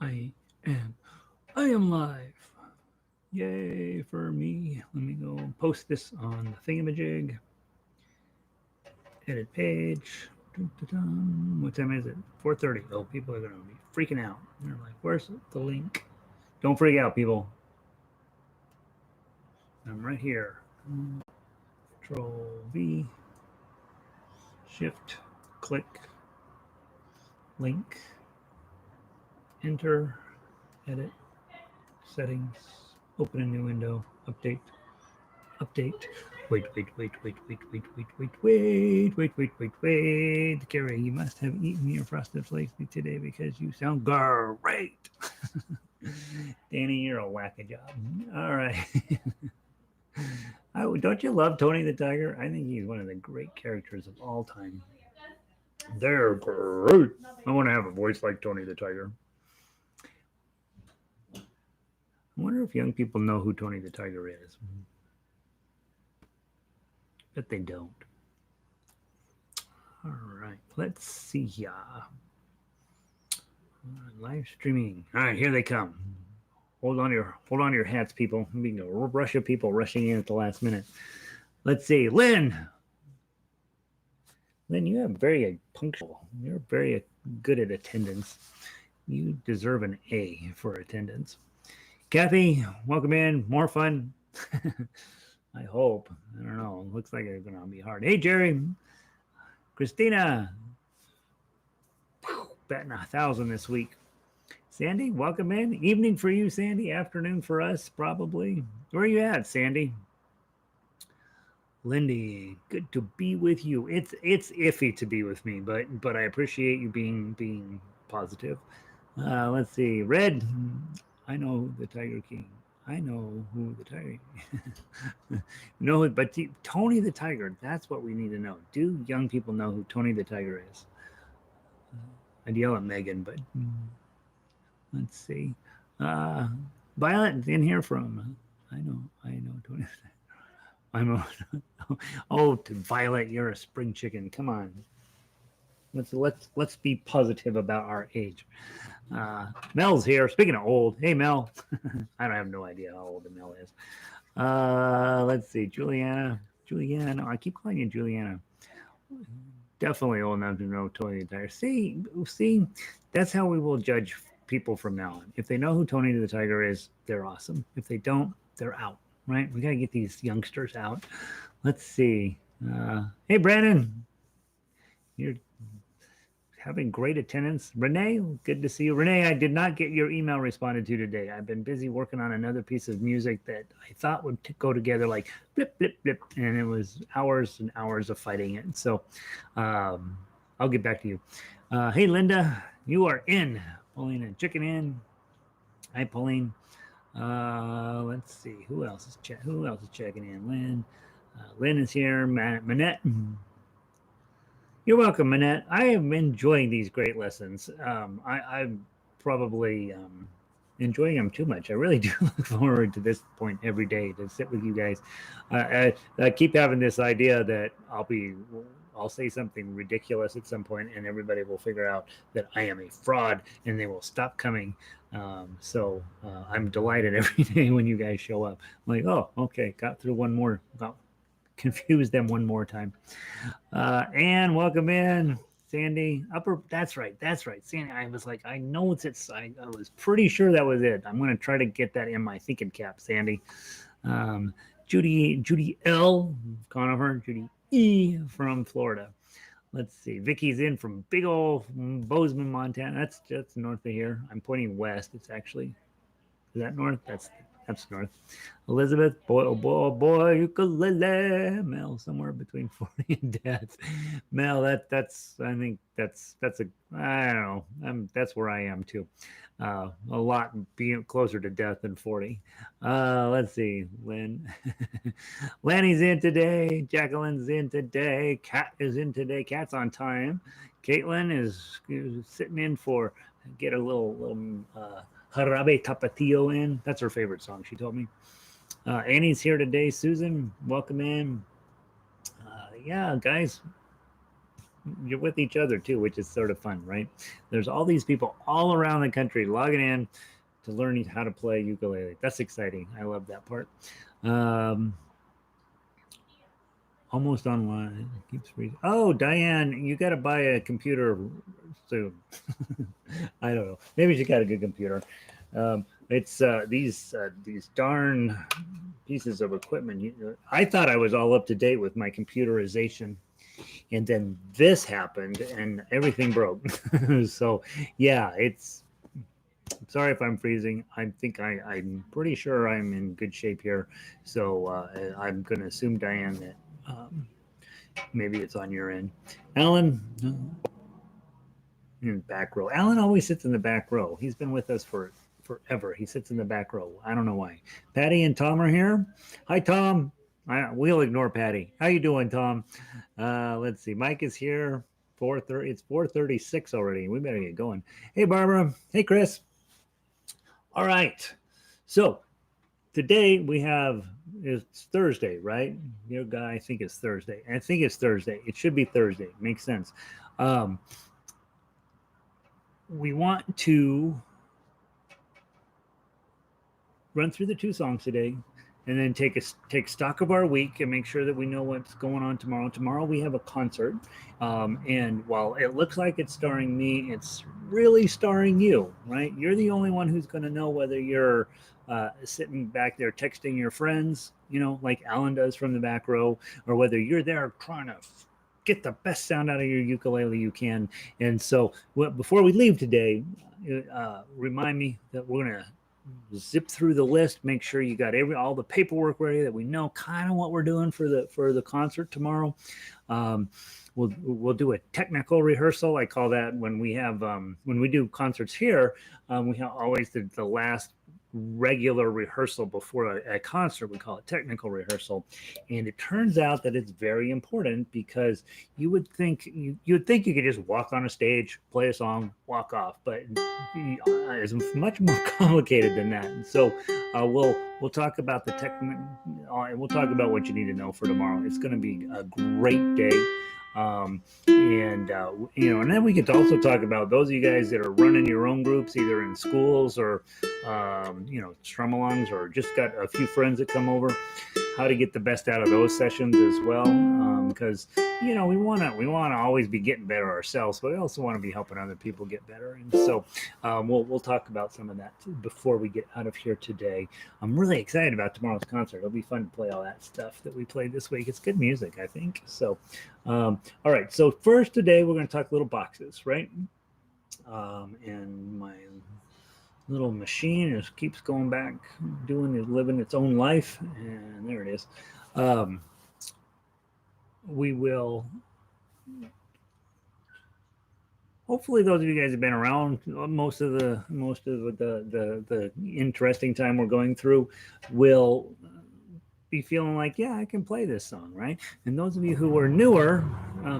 I am. I am live. Yay for me. Let me go post this on the thingamajig. Edit page. Dun-dun-dun. What time is it? 4:30. Oh, people are going to be freaking out. They're like, where's the link? Don't freak out, people. I'm right here. Control V. Shift. Click. Link. Enter. Edit. Settings. Open a new window. Update. Update. Wait. Gary, you must have eaten your frosted flakes today because you sound great. Danny, you're a whack-a-job. All right. Don't you love Tony the Tiger? I think he's one of the great characters of all time. They're great. I want to have a voice like Tony the Tiger. I wonder if young people know who Tony the Tiger is. Bet they don't. All right, let's see ya. Live streaming. All right, here they come. Hold on to your hats, people. We can go rush of people rushing in at the last minute. Let's see, Lynn. Lynn, you have very punctual. You're very good at attendance. You deserve an A for attendance. Kathy, welcome in. More fun. I hope. I don't know. It looks like it's going to be hard. Hey, Jerry. Christina. Betting 1,000 this week. Sandy, welcome in. Evening for you, Sandy. Afternoon for us, probably. Where are you at, Sandy? Lindy, good to be with you. It's iffy to be with me, but I appreciate you being positive. Let's see. Red, I know the Tiger King. I know who the Tiger no, but Tony the Tiger, that's what we need to know. Do young people know who Tony the Tiger is? I'd yell at Megan, but let's see. Violet in here from I know Tony. I'm Violet, you're a spring chicken. Come on. Let's be positive about our age. Mel's here. Speaking of old, hey Mel. I have no idea how old Mel is. Let's see, Juliana. No, I keep calling you Juliana. Definitely old enough to know Tony the Tiger. See, that's how we will judge people from now on. If they know who Tony the Tiger is, they're awesome. If they don't, they're out. Right? We got to get these youngsters out. Let's see. Hey, Brandon. You're having great attendance. Renee, good to see you. Renee, I did not get your email responded to today. I've been busy working on another piece of music that I thought would go together like blip, blip, blip. And it was hours and hours of fighting it. So I'll get back to you. Hey, Linda, you are in. Pauline and Chicken in. Hi, Pauline. Let's see. Who else is checking in? Lynn. Lynn is here. Manette. You're welcome, Manette. I am enjoying these great lessons. I'm probably enjoying them too much. I really do look forward to this point every day to sit with you guys. I keep having this idea that I'll say something ridiculous at some point and everybody will figure out that I am a fraud and they will stop coming. So I'm delighted every day when you guys show up. I'm like, oh, okay, got through one more. Confuse them one more time. And welcome in, Sandy. That's right. Sandy, I was like, I know it's I was pretty sure that was it. I'm going to try to get that in my thinking cap, Sandy. Judy L. Conover, Judy E. from Florida. Let's see. Vicky's in from big old Bozeman, Montana. That's just north of here. I'm pointing west. It's actually, is that north? That's north. Elizabeth, boy, ukulele. Mel, somewhere between 40 and death. Mel, that's I think that's I don't know. That's where I am too. A lot being closer to death than 40. Let's see. Lynn. Lanny's in today. Jacqueline's in today. Kat is in today. Kat's on time. Caitlin is sitting in for get a little Jarabe Tapatio in. That's her favorite song, she told me. Annie's here today. Susan, welcome in. Yeah, guys, you're with each other too, which is sort of fun, right? There's all these people all around the country logging in to learn how to play ukulele. That's exciting. I love that part. Um, Almost online. Keeps freezing. Oh, Diane, you got to buy a computer soon. I don't know. Maybe she got a good computer. It's these darn pieces of equipment. I thought I was all up to date with my computerization, and then this happened, and everything broke. So, yeah, it's. Sorry if I'm freezing. I'm pretty sure I'm in good shape here. So I'm going to assume, Diane, that maybe it's on your end. Alan, in the back row. Alan always sits in the back row. He's been with us for forever. He sits in the back row. I don't know why. Patty and Tom are here. Hi, Tom. We'll ignore Patty. How you doing, Tom? Let's see. Mike is here. 4:30. It's 4:36 already. We better get going. Hey, Barbara. Hey, Chris. All right. So today we have, it's Thursday, right? Your guy, I think it's Thursday. I think it's Thursday. It should be Thursday. Makes sense. We want to run through the two songs today and then take stock of our week and make sure that we know what's going on tomorrow. Tomorrow we have a concert, and while it looks like it's starring me, it's really starring you, right? You're the only one who's going to know whether you're sitting back there texting your friends, like Alan does from the back row, or whether you're there trying to get the best sound out of your ukulele you can. And so before we leave today, remind me that we're going to zip through the list, make sure you got all the paperwork ready, that we know kind of what we're doing for the concert tomorrow. We'll do a technical rehearsal. I call that when we do concerts here. We have always the last regular rehearsal before a concert. We call it technical rehearsal, and it turns out that it's very important because you would think you could just walk on a stage, play a song, walk off, but it's much more complicated than that. And so we'll talk about the tech. We'll talk about what you need to know for tomorrow. It's going to be a great day. And then we could also talk about those of you guys that are running your own groups, either in schools or, strum-alongs, or just got a few friends that come over, how to get the best out of those sessions as well. Because, we want to always be getting better ourselves, but we also want to be helping other people get better. And so we'll talk about some of that before we get out of here today. I'm really excited about tomorrow's concert. It'll be fun to play all that stuff that we played this week. It's good music, I think. So, all right. So first today, we're going to talk little boxes, right? And my little machine keeps going back, living its own life. And there it is. We will, hopefully those of you guys have been around most of the interesting time we're going through will be feeling like, yeah, I can play this song, right? And those of you who are newer,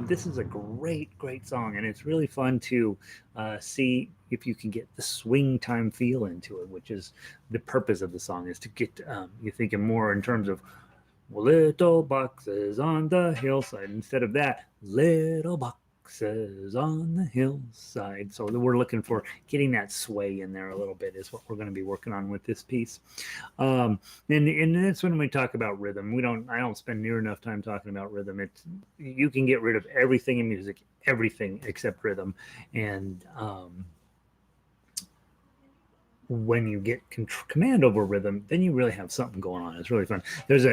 this is a great song, and it's really fun to see if you can get the swing time feel into it, which is the purpose of the song, is to get you're thinking more in terms of little boxes on the hillside, instead of that little boxes on the hillside. So we're looking for getting that sway in there a little bit is what we're going to be working on with this piece. And that's when we talk about rhythm. I don't spend near enough time talking about rhythm. You can get rid of everything in music, everything except rhythm. And when you get command over rhythm, then you really have something going on. It's really fun. There's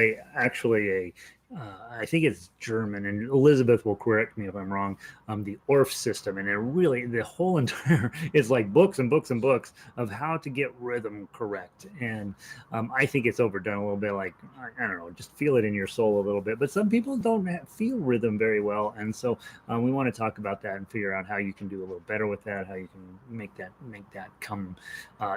I think it's German, and Elizabeth will correct me if I'm wrong, the ORF system. And the whole entire, it's like books and books and books of how to get rhythm correct. And I think it's overdone a little bit, like, I don't know, just feel it in your soul a little bit. But some people don't feel rhythm very well. And so we want to talk about that and figure out how you can do a little better with that, how you can make that come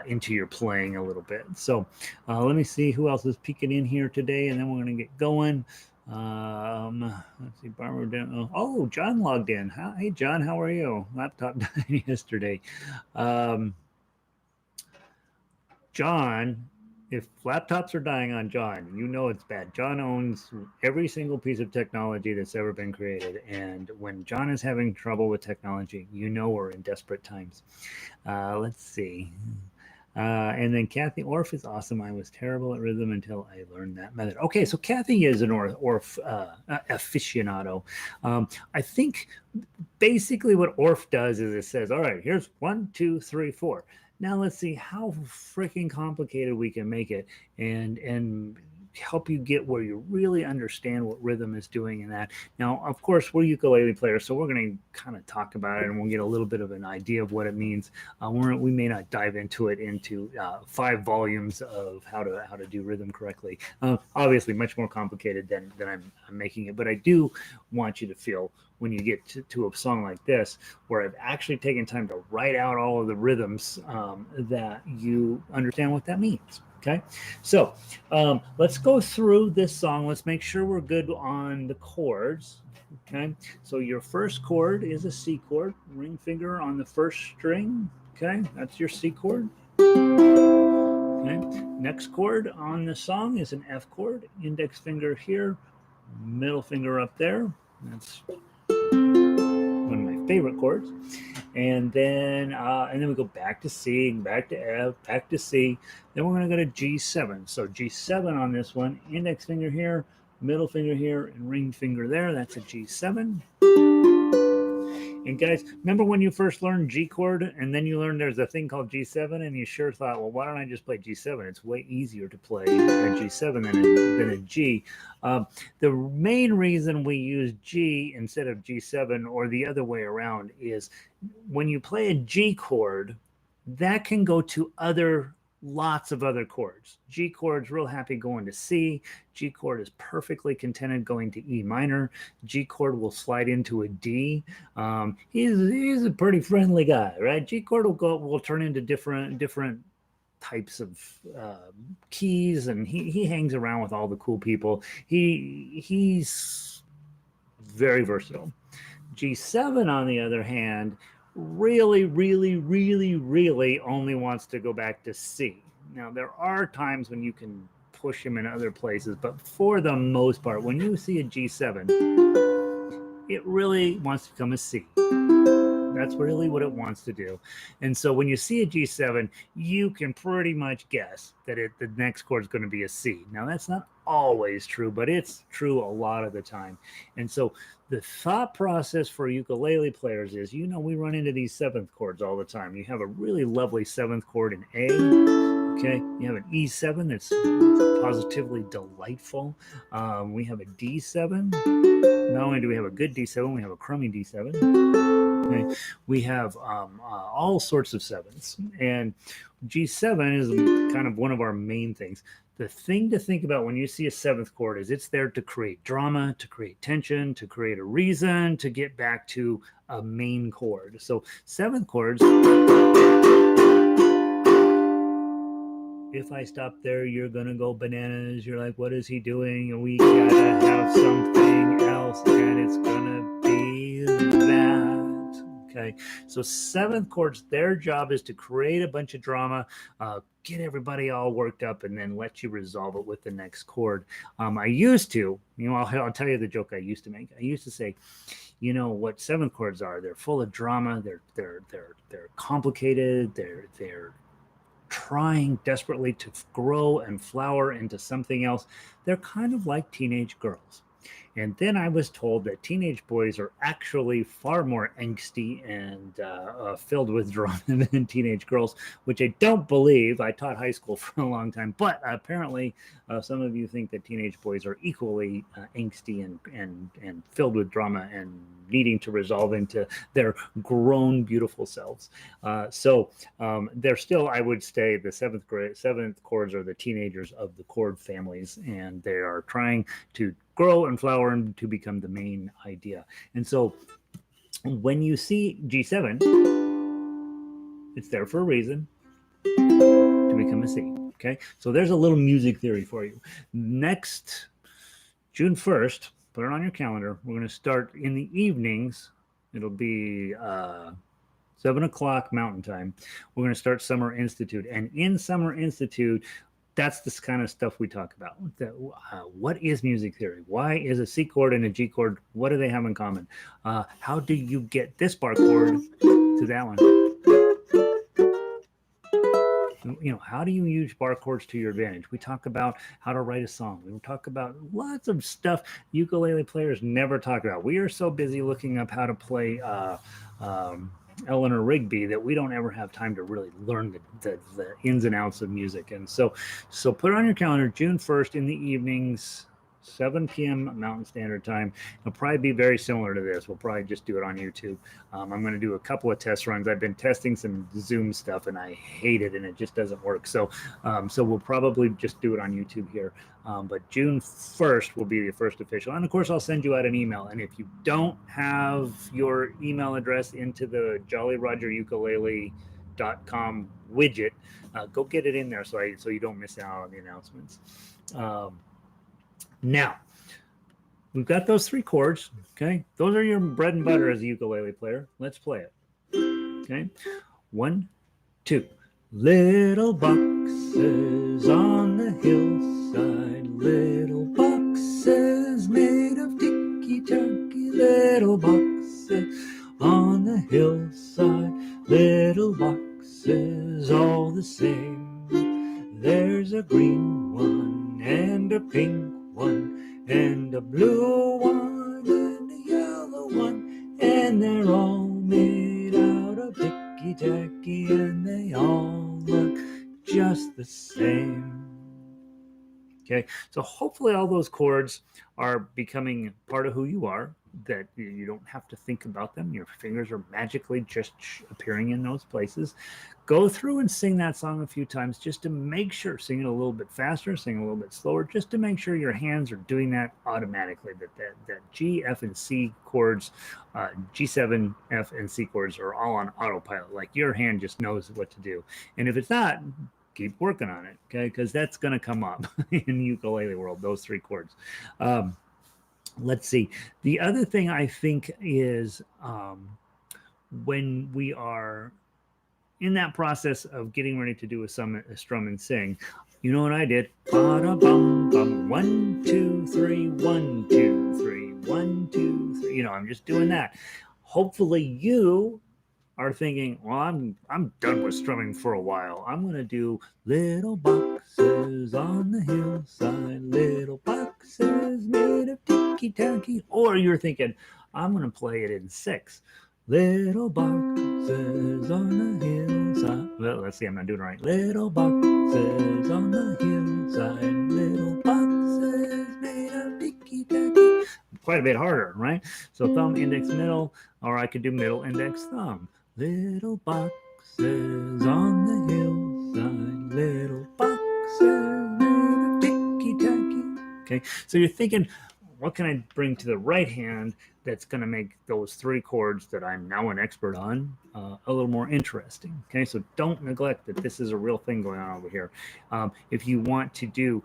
into your playing a little bit. So let me see who else is peeking in here today, and then we're going to get going. Let's see, Barbara. Oh, John logged in. Hey, John, how are you? Laptop died yesterday. John If laptops are dying on John, you know it's bad. John owns every single piece of technology that's ever been created. And when John is having trouble with technology, you know we're in desperate times. Let's see. And then Kathy Orff is awesome. I was terrible at rhythm until I learned that method. Okay, so Kathy is an Orff aficionado. I think basically what Orff does is it says, all right, here's 1, 2, 3, 4. Now let's see how freaking complicated we can make it and help you get where you really understand what rhythm is doing in that. Now, of course, we're ukulele players, so we're going to kind of talk about it and we'll get a little bit of an idea of what it means. We may not dive into it into 5 volumes of how to do rhythm correctly. Obviously, much more complicated than I'm making it, but I do want you to feel when you get to a song like this, where I've actually taken time to write out all of the rhythms, that you understand what that means. Okay, so let's go through this song. Let's make sure we're good on the chords. Okay, so your first chord is a C chord, ring finger on the first string. Okay, that's your C chord. Okay, next chord on the song is an F chord, index finger here, middle finger up there. That's one of my favorite chords. And then we go back to C, back to F, back to C. Then we're going to go to G7. So G7 on this one, index finger here, middle finger here, and ring finger there. That's a G7. And guys, remember when you first learned G chord and then you learned there's a thing called G7 and you sure thought, well, why don't I just play G7? It's way easier to play a G7 than a G. The main reason we use G instead of G7 or the other way around is when you play a G chord, that can go to lots of other chords. G chord's real happy going to C. G chord is perfectly contented going to E minor. G chord will slide into a D. He's a pretty friendly guy, right? G chord will turn into different types of keys, and he hangs around with all the cool people. He's very versatile. G7, on the other hand, really, really, really, really only wants to go back to C. Now, there are times when you can push him in other places, but for the most part, when you see a G7, it really wants to become a C. That's really what it wants to do. And so when you see a G7, you can pretty much guess that the next chord is going to be a C. Now, that's not always true, but it's true a lot of the time. And so the thought process for ukulele players is, we run into these 7th chords all the time. You have a really lovely 7th chord in A. Okay, you have an E7 that's positively delightful. We have a D7. Not only do we have a good D7, we have a crummy D7. Okay. We have all sorts of 7s, and G7 is kind of one of our main things. The thing to think about when you see a 7th chord is it's there to create drama, to create tension, to create a reason to get back to a main chord. So 7th chords, if I stop there, you're going to go bananas. You're like, what is he doing? And we got to have something else, and it's going to be that. Okay, so 7th chords, their job is to create a bunch of drama, get everybody all worked up, and then let you resolve it with the next chord. I used to, I'll tell you the joke I used to make. I used to say, what 7th chords are? They're full of drama. They're complicated. They're trying desperately to grow and flower into something else. They're kind of like teenage girls. And then I was told that teenage boys are actually far more angsty and filled with drama than teenage girls, which I don't believe. I taught high school for a long time, but apparently some of you think that teenage boys are equally angsty and filled with drama and needing to resolve into their grown, beautiful selves. So they're still, I would say, the 7th chords are the teenagers of the chord families, and they are trying to grow and flower and to become the main idea. And so when you see G7, it's there for a reason, to become a C. Okay, so there's a little music theory for you. Next June 1st, put it on your calendar. We're going to start in the evenings. It'll be 7 o'clock Mountain Time. We're going to start Summer Institute. And in Summer Institute, that's the kind of stuff we talk about. What is music theory? Why is a C chord and a G chord? What do they have in common? How do you get this bar chord to that one? How do you use bar chords to your advantage? We talk about how to write a song. We talk about lots of stuff ukulele players never talk about. We are so busy looking up how to play Eleanor Rigby that we don't ever have time to really learn the ins and outs of music. And so put it on your calendar, June 1st in the evenings, 7 p.m. Mountain Standard Time. It'll probably be very similar to this. We'll probably just do it on YouTube. I'm going to do a couple of test runs. I've been testing some Zoom stuff and I hate it and it just doesn't work. So we'll probably just do it on YouTube here. But June 1st will be the first official. And of course, I'll send you out an email. And if you don't have your email address into the JollyRogerUkulele.com widget, go get it in there so you don't miss out on the announcements. Now, we've got those 3 chords, okay? Those are your bread and butter as a ukulele player. Let's play it, okay? 1, 2. Little boxes on the hillside, little boxes made of ticky-tacky, little boxes on the hillside, little boxes all the same. There's a green one and a pink one, and a blue one, and a yellow one, and they're all made out of ticky-tacky, and they all look just the same. Okay, so hopefully all those chords are becoming part of who you are, that you don't have to think about them. Your fingers are magically just appearing in those places. Go through and sing that song a few times just to make sure, sing it a little bit faster, sing a little bit slower, just to make sure your hands are doing that automatically, that G, F, and C chords, G7, F, and C chords are all on autopilot. Like your hand just knows what to do. And if it's not, keep working on it, okay? Because that's going to come up in ukulele world, those 3 chords. Let's see. The other thing I think is when we are in that process of getting ready to do a strum and sing, you know what I did? Ba-da-bum, bum, 1, 2, 3, 1, 2, 3, 1, 2, 3. I'm just doing that. Hopefully you are thinking, well, I'm done with strumming for a while. I'm going to do little boxes on the hillside, little boxes made of ticky-tacky. Or you're thinking, I'm going to play it in 6. Little boxes on the hillside. Well, let's see, I'm not doing it right. Little boxes on the hillside, little boxes made of ticky-tacky. Quite a bit harder, right? So thumb, index, middle, or I could do middle, index, thumb. Little boxes on the hillside, little boxes made of ticky-tacky. Okay, so you're thinking, what can I bring to the right hand that's going to make those 3 chords that I'm now an expert on a little more interesting? Okay, so don't neglect that this is a real thing going on over here. If you want to do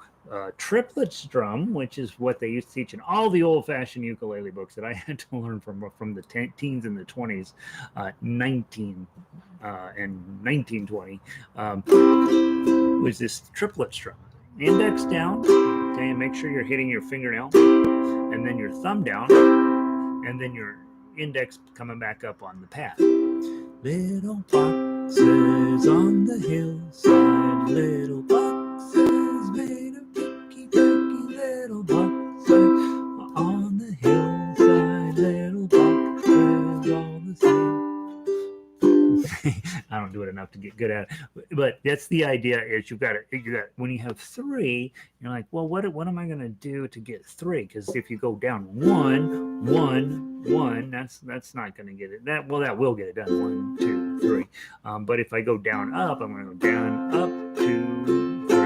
Triplets Drum, which is what they used to teach in all the old-fashioned ukulele books that I had to learn from the teens and the 20s, 19 and 1920, was this Triplet Strum. Index down, okay, and make sure you're hitting your fingernail, and then your thumb down, and then your index coming back up on the pad. Little boxes on the hillside, little boxes made of ticky-tacky, little boxes on the hillside, little boxes all the same. I don't do it enough to get good at it, but that's the idea. Is you got when you have 3, you're like, well, what am I going to do to get 3? Because if you go down 1, 1, 1, that's not going to get it. That will get it done. 1, 2, 3. But if I go down, up, I'm going to go down, up, 2, 3,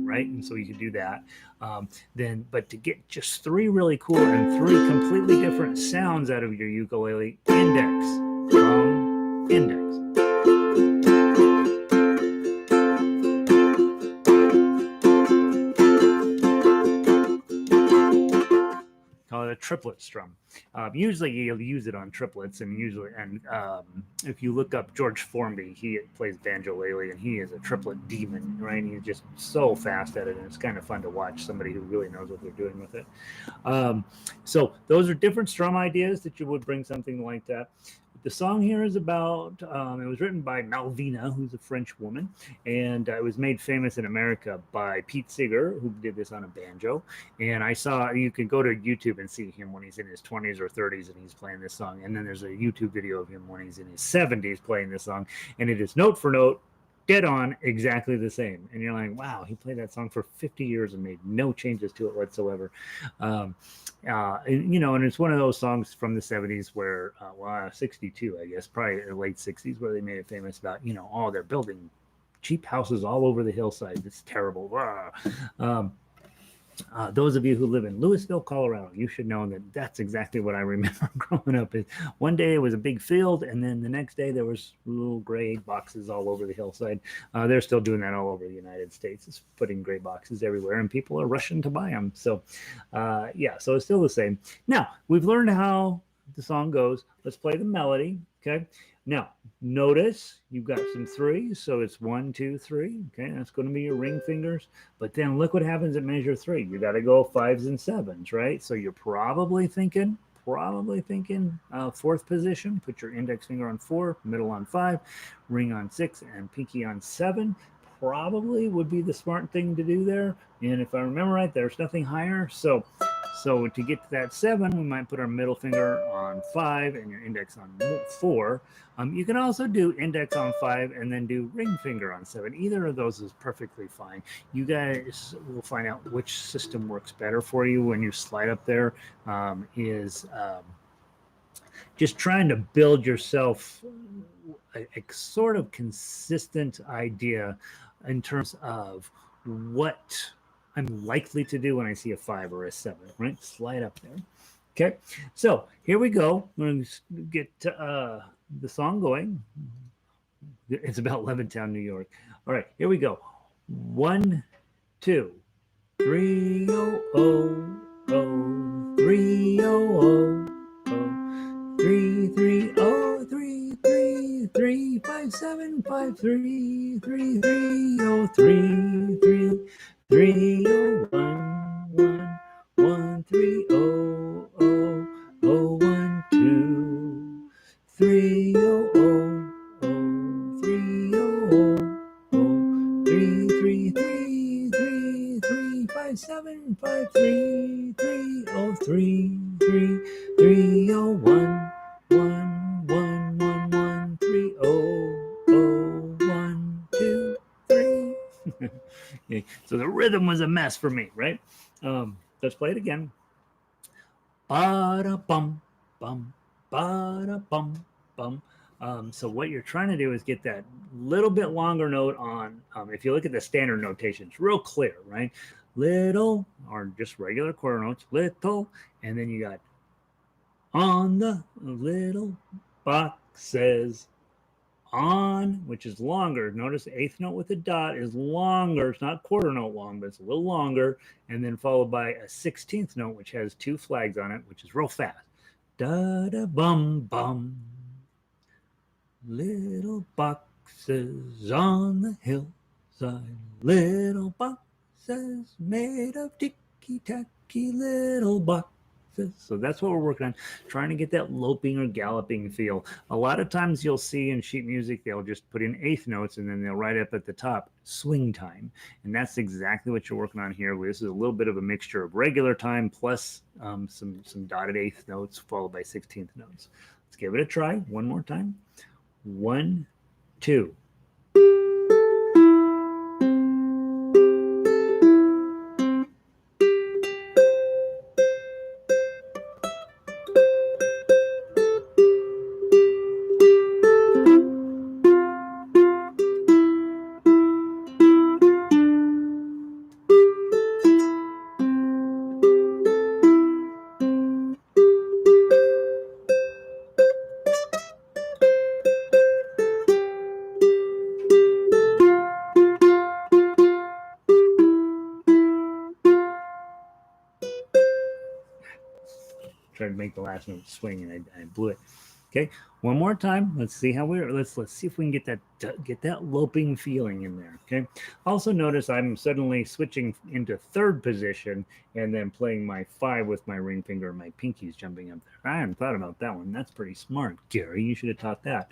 right? And so you can do that. But to get just 3 really cool and 3 completely different sounds out of your ukulele, index, index. Triplet Strum. Usually you'll use it on triplets, and if you look up George Formby, he plays banjolele, and he is a triplet demon, right? He's just so fast at it, and it's kind of fun to watch somebody who really knows what they're doing with it. So those are different strum ideas that you would bring something like that. The song here is about, it was written by Malvina, who's a French woman, and it was made famous in America by Pete Seeger, who did this on a banjo. And you can go to YouTube and see him when he's in his 20s or 30s and he's playing this song. And then there's a YouTube video of him when he's in his 70s playing this song. And it is note for note, dead on, exactly the same. And you're like, wow, he played that song for 50 years and made no changes to it whatsoever. And it's one of those songs from the 70s where, 62, I guess, probably the late 60s, where they made it famous about, they're building cheap houses all over the hillside. It's terrible. Those of you who live in Louisville, Colorado, you should know that that's exactly what I remember growing up. Is one day it was a big field, and then the next day there was little gray boxes all over the hillside. They're still doing that all over the United States. It's putting gray boxes everywhere, and people are rushing to buy them. So, so it's still the same. Now, we've learned how the song goes. Let's play the melody, okay? Now, notice you've got some threes, so it's 1, 2, 3. Okay, that's going to be your ring fingers. But then look what happens at measure 3. You got to go 5s and 7s, right? So you're probably thinking fourth position. Put your index finger on 4, middle on 5, ring on 6, and pinky on 7. Probably would be the smart thing to do there. And if I remember right, there's nothing higher. So to get to that 7, we might put our middle finger on 5 and your index on 4. You can also do index on 5 and then do ring finger on 7. Either of those is perfectly fine. You guys will find out which system works better for you when you slide up there. Just trying to build yourself a sort of consistent idea in terms of what I'm likely to do when I see a 5 or a 7, right? Slide up there. Okay, so here we go. We're going to get the song going. It's about Levittown, New York. All right, here we go. 1, 2, 3, oh, oh, oh, 3, oh, oh, oh, 3, 3, oh, 3, 3, 3, 5, 7, 5, 3, 3, 3, oh, 3, 3, 3, oh, 1, 1, 1, 3, oh, oh, oh, 1, 2, 3, oh, oh, oh, 3, oh, oh, 3, 3, 3, 3, 3, 5, 7, 5, 3, 3, oh, 3, 3, 3, oh, 1, 1, 1, 1, 1, 3, oh, oh, 1, 2, 3. Okay, so the rhythm was a mess for me, right? Let's play it again. Ba-da-bum, bum, ba-da-bum, bum. So what you're trying to do is get that little bit longer note on, if you look at the standard notation, it's real clear, right? Little, or just regular quarter notes, little, and then you got on the little boxes, on, which is longer. Notice the 8th note with the dot is longer. It's not quarter note long, but it's a little longer. And then followed by a 16th note, which has 2 flags on it, which is real fast. Da-da-bum, bum. Little boxes on the hillside. Little boxes made of ticky-tacky little boxes. So that's what we're working on, trying to get that loping or galloping feel. A lot of times you'll see in sheet music, they'll just put in 8th notes and then they'll write up at the top, swing time. And that's exactly what you're working on here. This is a little bit of a mixture of regular time plus some dotted 8th notes followed by 16th notes. Let's give it a try one more time. 1, 2. tried to make the last note swing, and I blew it. Okay, one more time. Let's see how we're. Let's see if we can get that loping feeling in there. Okay. Also notice I'm suddenly switching into third position and then playing my 5 with my ring finger and my pinkies jumping up there. I hadn't thought about that one. That's pretty smart, Gary. You should have taught that.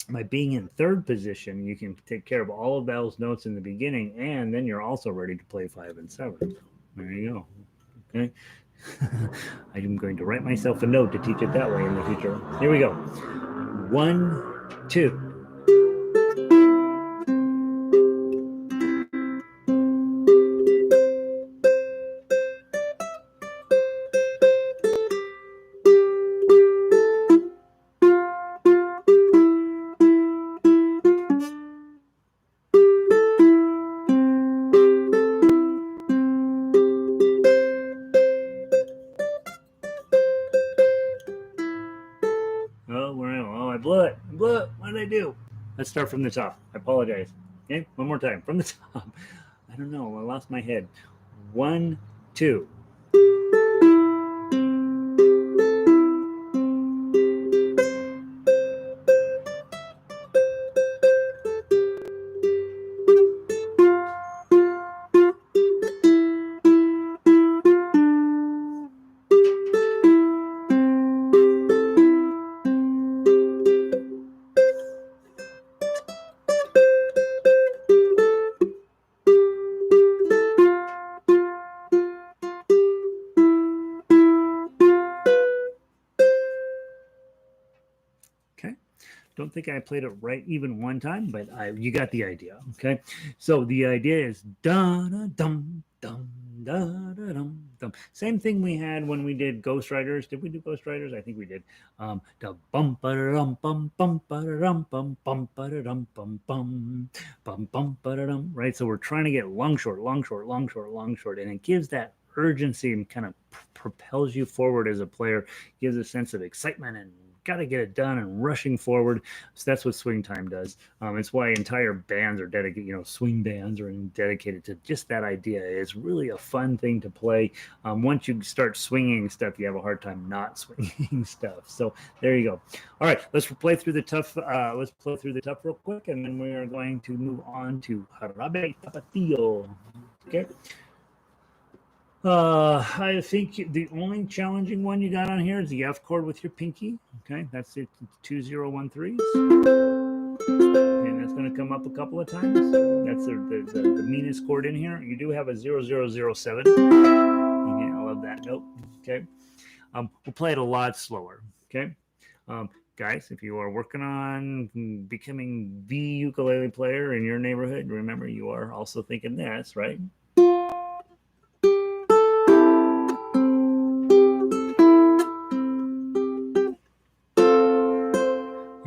By being in third position, you can take care of all of those notes in the beginning, and then you're also ready to play 5 and 7. There you go. Okay. I'm going to write myself a note to teach it that way in the future. Here we go. 1, 2. Oh, I blew it. What did I do? Let's start from the top. I apologize. Okay, one more time from the top. I don't know. I lost my head. 1, 2. Okay. Don't think I played it right even one time, but you got the idea. Okay. So the idea is da da dum dum da da dum dum. Same thing we had when we did Ghost Riders. Did we do Ghost Riders? I think we did. Da bum ba da dum bum bum ba da dum bum ba da dum bum bum ba da dum. Right. So we're trying to get long short, long short, long short, long short, and it gives that urgency and kind of propels you forward as a player. Gives a sense of excitement and got to get it done and rushing forward. So that's what swing time does. It's why entire bands are dedicated, swing bands are dedicated to just that idea. It's really a fun thing to play. Once you start swinging stuff, you have a hard time not swinging stuff. So there you go. All right, let's play through the tough. Let's play through the tough real quick, and then we are going to move on to Jarabe Tapatio. Okay. I think the only challenging one you got on here is the F chord with your pinky. Okay, that's it. 2013s. And that's going to come up a couple of times. That's the meanest chord in here. You do have a 0007. Okay, I love that note. Okay, we'll play it a lot slower. Okay, guys, if you are working on becoming the ukulele player in your neighborhood, remember you are also thinking this, right?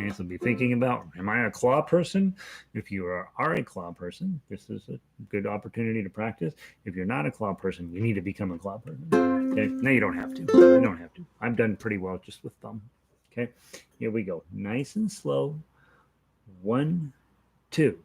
And so be thinking about, am I a claw person? If you are a claw person, this is a good opportunity to practice. If you're not a claw person, you need to become a claw person. Okay? No, you don't have to. You don't have to. I've done pretty well just with thumb. Okay, here we go. Nice and slow. 1, 2.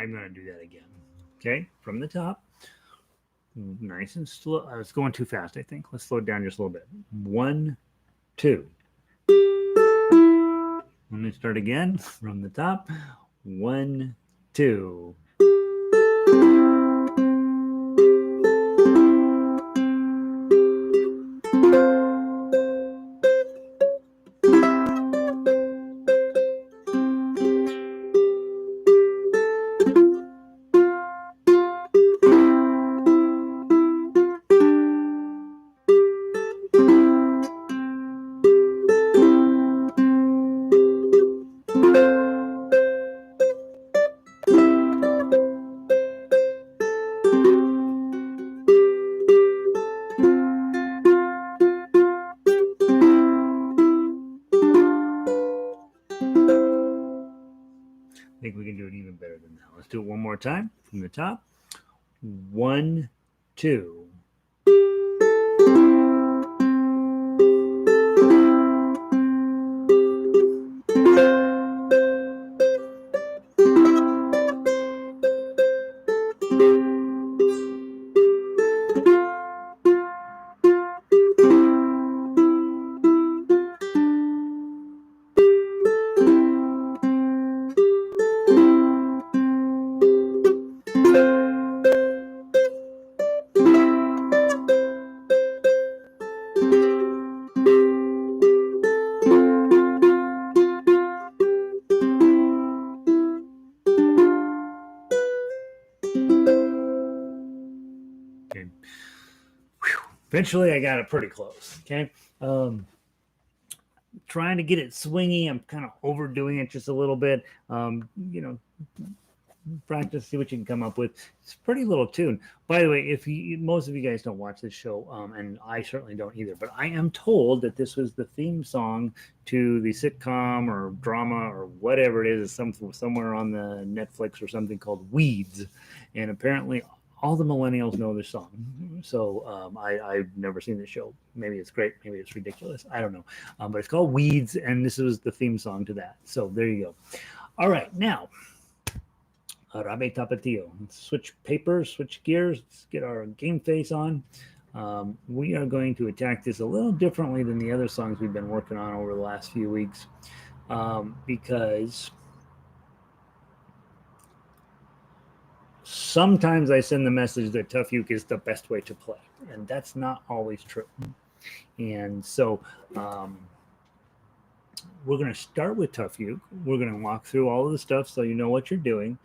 I'm going to do that again. Okay, from the top. Nice and slow. I was going too fast, I think. Let's slow it down just a little bit. 1, 2. Let me start again from the top. 1, 2. I think we can do it even better than that. Let's do it one more time from the top. 1, 2. Okay. Whew. Eventually, I got it pretty close. Okay. Trying to get it swingy. I'm kind of overdoing it just a little bit. Practice, see what you can come up with. It's a pretty little tune. By the way, if most of you guys don't watch this show, and I certainly don't either, but I am told that this was the theme song to the sitcom or drama or whatever it is, somewhere on the Netflix or something called Weeds, and apparently all the millennials know this song. So I've never seen this show. Maybe it's great, maybe it's ridiculous. I don't know, but it's called Weeds, and this was the theme song to that. So there you go. All right, now. Jarabe Tapatio. Let's switch papers, switch gears. Let's get our game face on. We are going to attack this a little differently than the other songs we've been working on over the last few weeks, because sometimes I send the message that tough uke is the best way to play, and that's not always true. And so we're going to start with tough uke. We're going to walk through all of the stuff so you know what you're doing.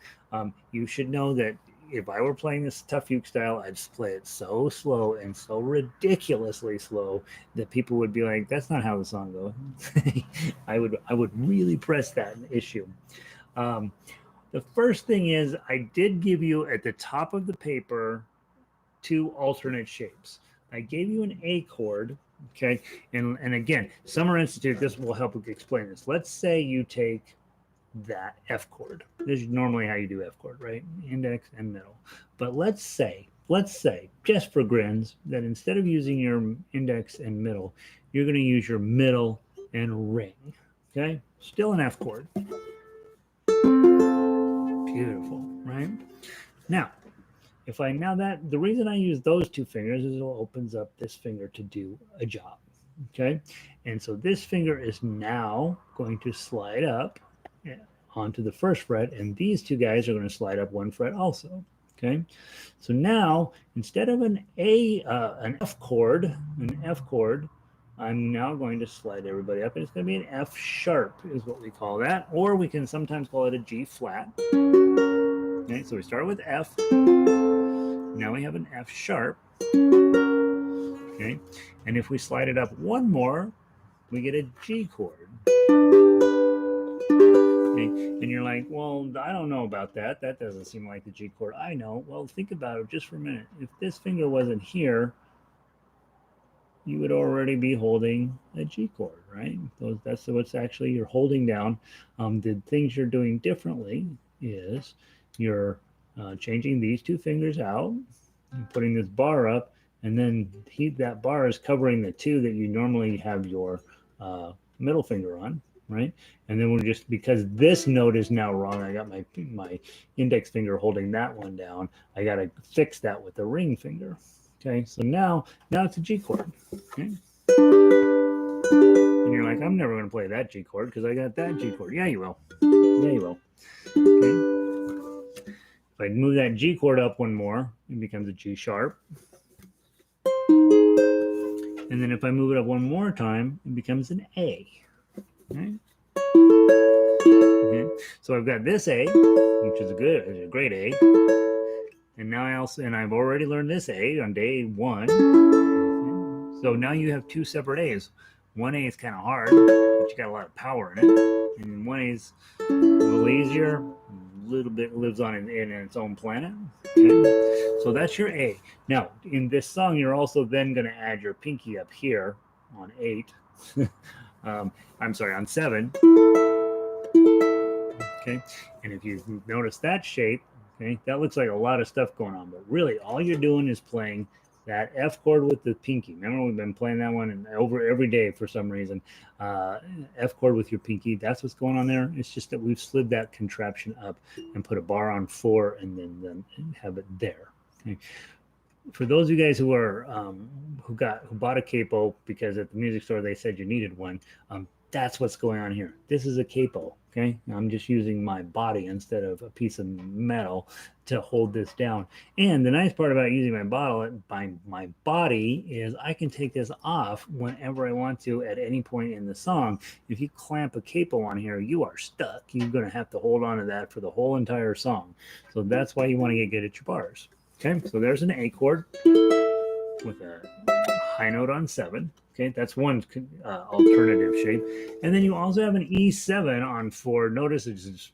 You should know that if I were playing this tough uke style, I'd just play it so slow and so ridiculously slow that people would be like, "That's not how the song goes." I would really press that issue. The first thing is I did give you at the top of the paper 2 alternate shapes. I gave you an A chord. Okay, and again, Summer Institute, this will help explain this. Let's say you take that F chord. This is normally how you do F chord, right? Index and middle. But let's say, just for grins, that instead of using your index and middle, you're going to use your middle and ring. Okay, still an F chord. Beautiful, right? Now, the reason I use those 2 fingers is it opens up this finger to do a job. Okay, and so this finger is now going to slide up onto the first fret, and these 2 guys are going to slide up 1 fret also. Okay, so now instead of an F chord, I'm now going to slide everybody up, and it's going to be an F sharp is what we call that, or we can sometimes call it a G flat. Okay, so we start with F. Now we have an F sharp. Okay, and if we slide it up 1 more, we get a G chord. Okay, and you're like, well, I don't know about that. That doesn't seem like the G chord. I know. Well, think about it just for a minute. If this finger wasn't here, you would already be holding a G chord, right? So that's what's actually you're holding down. The things you're doing differently is you're changing these 2 fingers out, and putting this bar up, and then that bar is covering the 2 that you normally have your middle finger on, right? And then we're just, because this note is now wrong, I got my index finger holding that one down. I got to fix that with the ring finger. Okay, so now it's a G chord. Okay. And you're like, I'm never going to play that G chord because I got that G chord. Yeah, you will. Yeah, you will. Okay. If I move that G chord up 1 more, it becomes a G sharp. And then if I move it up 1 more time, it becomes an A. Okay. Okay. So I've got this A, which is a great A. And now I've already learned this A on day 1. Okay. So now you have 2 separate A's. 1 A is kind of hard, but you got a lot of power in it. And 1 A is a little easier, a little bit lives on in its own planet. Okay. So that's your A. Now, in this song, you're also then going to add your pinky up here on 8. I'm sorry, on 7. Okay, and if you notice that shape, okay, that looks like a lot of stuff going on, but really all you're doing is playing that F chord with the pinky. Remember, we've been playing that one and over every day for some reason. F chord with your pinky, that's what's going on there. It's just that we've slid that contraption up and put a bar on 4 and then have it there. Okay. For those of you guys who are who bought a capo because at the music store they said you needed one, that's what's going on here. This is a capo. Okay, I'm just using my body instead of a piece of metal to hold this down. And the nice part about using my body is I can take this off whenever I want to at any point in the song. If you clamp a capo on here, you are stuck. You're going to have to hold on to that for the whole entire song. So that's why you want to get good at your bars. Okay, so there's an A chord with a high note on 7. Okay, that's one alternative shape. And then you also have an E7 on 4. Notice its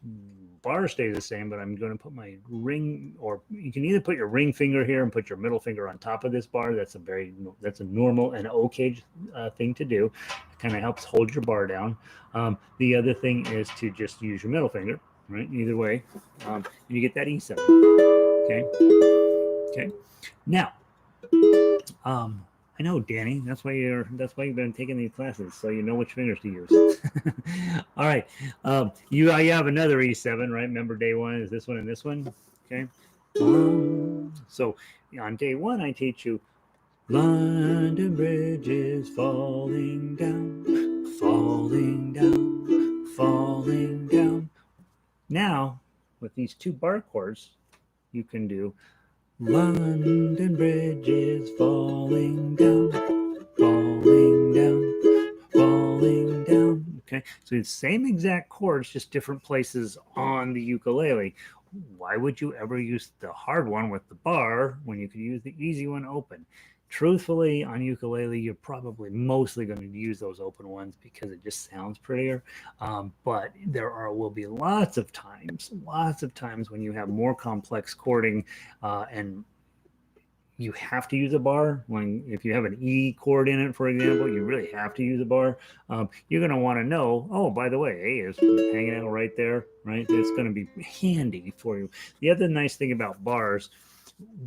bar stays the same, but I'm going to put my ring, or you can either put your ring finger here and put your middle finger on top of this bar. That's a normal and okay thing to do. It kind of helps hold your bar down. The other thing is to just use your middle finger, right? Either way, and you get that E7. Okay. Okay. Now, I know, Danny. That's why you've been taking these classes, so you know which fingers to use. All right. You have another E7, right? Remember day 1 is this one and this one. Okay. So on day 1, I teach you London Bridge is falling down, falling down, falling down. Now, with these 2 bar chords, you can do London Bridge is falling down, falling down, falling down. Okay, so it's the same exact chords, just different places on the ukulele. Why would you ever use the hard one with the bar when you could use the easy one open? Truthfully, on ukulele, you're probably mostly going to use those open ones because it just sounds prettier. But there will be lots of times when you have more complex chording and you have to use a bar. If you have an E chord in it, for example, you really have to use a bar. You're going to want to know, oh, by the way, A is hanging out right there, right? It's going to be handy for you. The other nice thing about bars,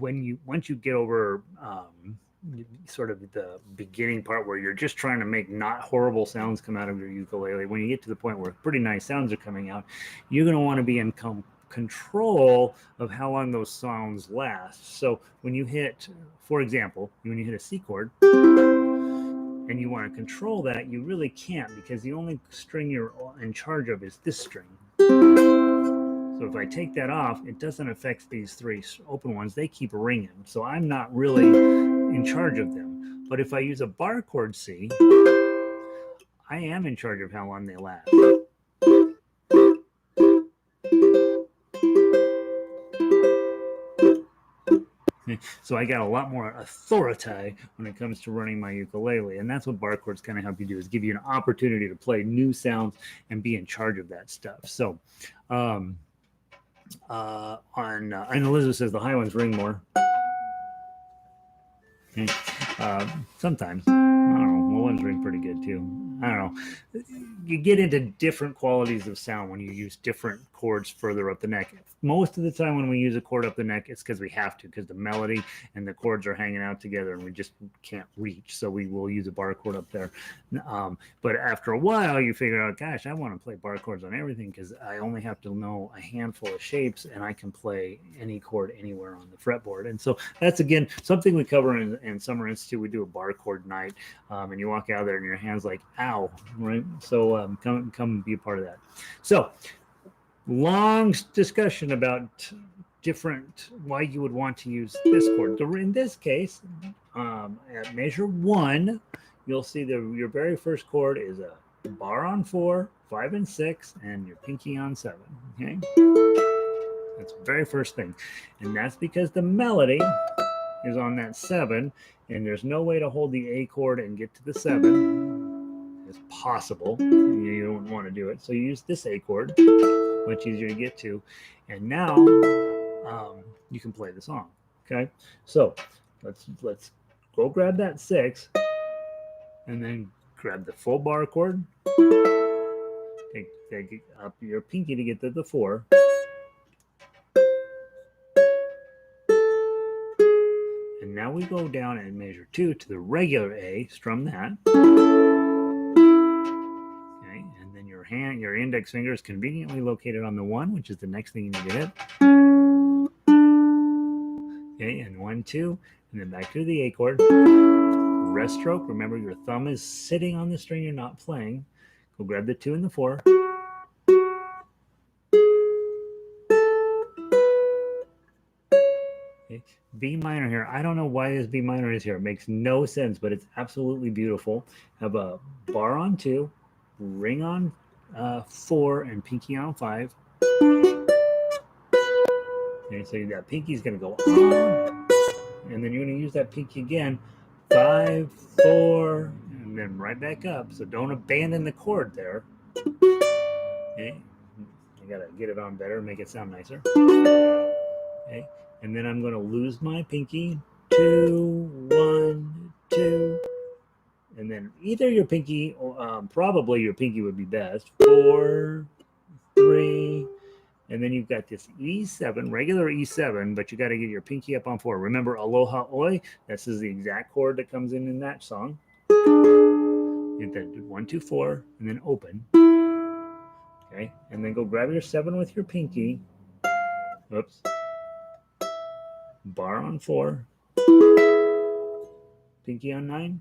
once you get over sort of the beginning part where you're just trying to make not horrible sounds come out of your ukulele, when you get to the point where pretty nice sounds are coming out, you're going to want to be in control of how long those sounds last. So when you hit, for example, when you hit a C chord and you want to control that, you really can't, because the only string you're in charge of is this string. So if I take that off, it doesn't affect these 3 open ones. They keep ringing. So I'm not really in charge of them. But if I use a bar chord C, I am in charge of how long they last. So I got a lot more authority when it comes to running my ukulele, and that's what bar chords kind of help you do, is give you an opportunity to play new sounds and be in charge of that stuff. So and Elizabeth says the high ones ring more. Sometimes. I don't know. Low ones ring pretty good too. I don't know. You get into different qualities of sound when you use different chords further up the neck. Most of the time when we use a chord up the neck, it's because we have to, because the melody and the chords are hanging out together and we just can't reach. So we will use a bar chord up there. But after a while, you figure out, gosh, I want to play bar chords on everything because I only have to know a handful of shapes and I can play any chord anywhere on the fretboard. And so that's, again, something we cover in Summer Institute. We do a bar chord night, and you walk out there and your hand's like, ow, right? So come be a part of that. So long discussion about why you would want to use this chord. So in this case, at measure 1, you'll see your very first chord is a bar on 4, 5 and 6, and your pinky on 7. Okay, that's the very first thing, and that's because the melody is on that 7, and there's no way to hold the A chord and get to the 7. It's possible. You don't want to do it, so you use this A chord. Much easier to get to, and now you can play the song. Okay, so let's go grab that 6, and then grab the full bar chord. up your pinky to get to the 4. And now we go down and measure 2 to the regular A, strum that. Okay, and then your index finger is conveniently located on the 1, which is the next thing you need to hit. Okay, and 1, 2, and then back to the A chord. Rest stroke, remember your thumb is sitting on the string you're not playing. Go grab the 2 and the 4. Okay. B minor here. I don't know why this B minor is here. It makes no sense, but it's absolutely beautiful. Have a bar on 2, ring on 4, and pinky on 5. Okay, so that pinky's going to go on, and then you're going to use that pinky again. 5, 4, and then right back up. So don't abandon the chord there. Okay, I gotta get it on better, make it sound nicer. Okay, and then I'm gonna lose my pinky. 2, 1, 2, and then either your pinky, probably your pinky would be best. 4, 3. And then you've got this E7, regular E7, but you got to get your pinky up on 4. Remember, Aloha Oi? This is the exact chord that comes in that song. And then 1, 2, 4, and then open. Okay, and then go grab your 7 with your pinky. Oops. Bar on 4. Pinky on 9.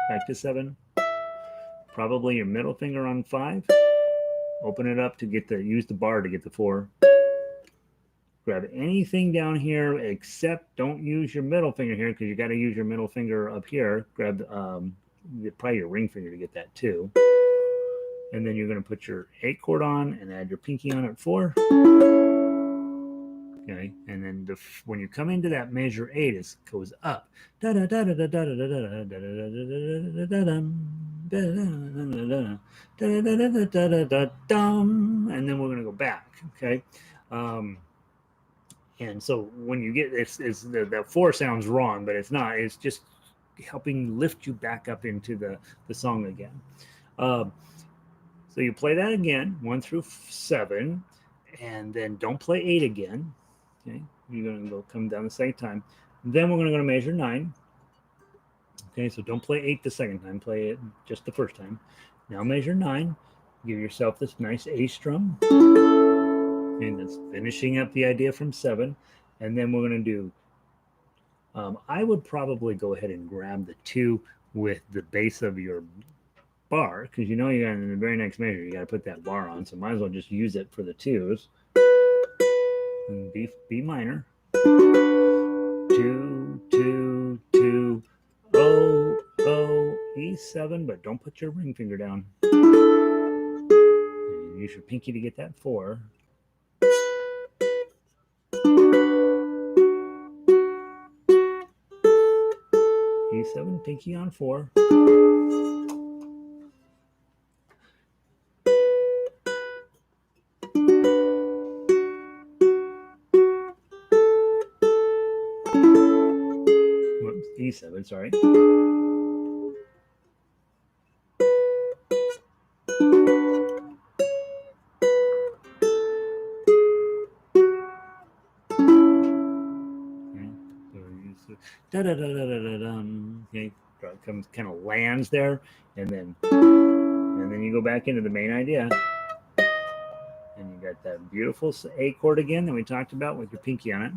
Back to 7. Probably your middle finger on 5. Open it up to use the bar to get the 4. Grab anything down here except don't use your middle finger here because you got to use your middle finger up here. Grab probably your ring finger to get that too. And then you're going to put your A chord on and add your pinky on at 4. Okay, and then when you come into that measure 8, it goes up. And then we're going to go back. Okay. And so when you get the 4 sounds wrong, but it's not. It's just helping lift you back up into the song again. So you play that again, 1 through 7, and then don't play 8 again. Okay, you're going to come down the second time. Then we're going to go to measure 9. Okay, so don't play 8 the second time. Play it just the first time. Now measure 9. Give yourself this nice A strum. And that's finishing up the idea from 7. And then we're going to do, I would probably go ahead and grab the 2 with the base of your bar, because you know you got in the very next measure, you got to put that bar on. So might as well just use it for the 2s. And B minor. 2, 2, 2, O, O, E7, but don't put your ring finger down. And use your pinky to get that 4. E7, pinky on 4. Whoops, E7, sorry. Da da da da da da dum. Okay, comes kind of lands there, and then you go back into the main idea, and you got that beautiful A chord again that we talked about with your pinky on it.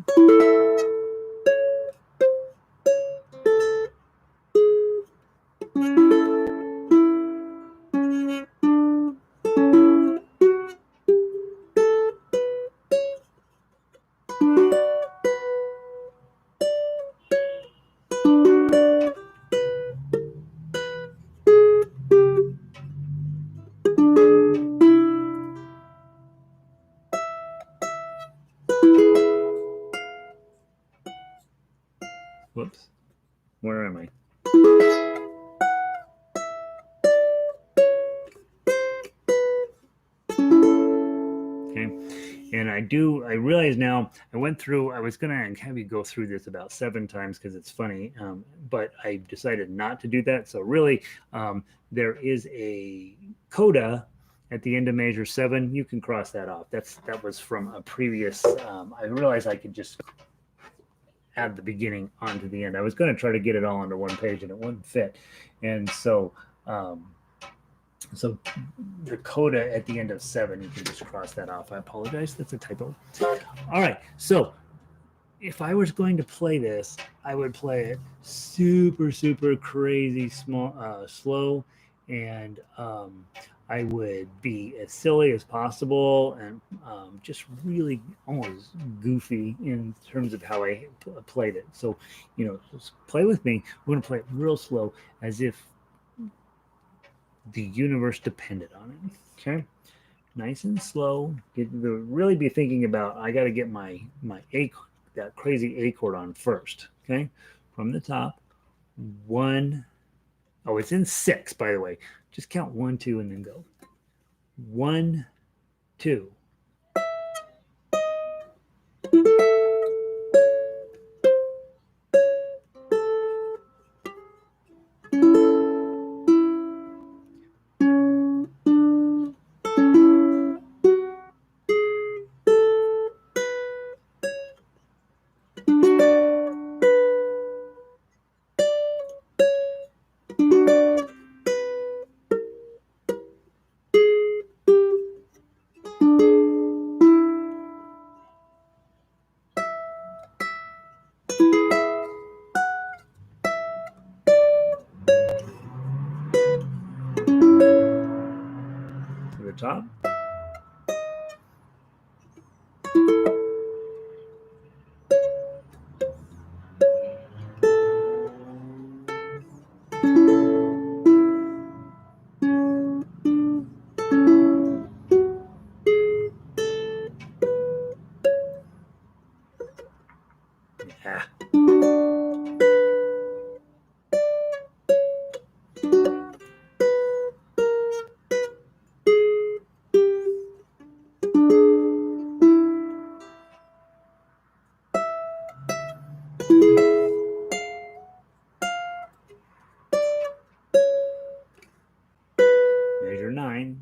Whoops. Where am I? Okay. And I realize now, I was going to have you go through this about 7 times because it's funny, but I decided not to do that. So really, there is a coda at the end of measure 7, you can cross that off. That was from a previous. I realized I could just add the beginning onto the end. I was going to try to get it all onto one page, and it wouldn't fit. And um, so the coda at the end of 7, you can just cross that off. I apologize. That's a typo. All right. So if I was going to play this, I would play it super, super crazy slow, and I would be as silly as possible and just really almost goofy in terms of how I played it. So, just play with me. We're going to play it real slow as if the universe depended on it. Okay? Nice and slow. Really be thinking about, I got to get my that crazy A chord on first. Okay? From the top. 1. Oh, it's in 6, by the way. Just count 1, 2, and then go. 1, 2. To the top. Yeah. Measure 9.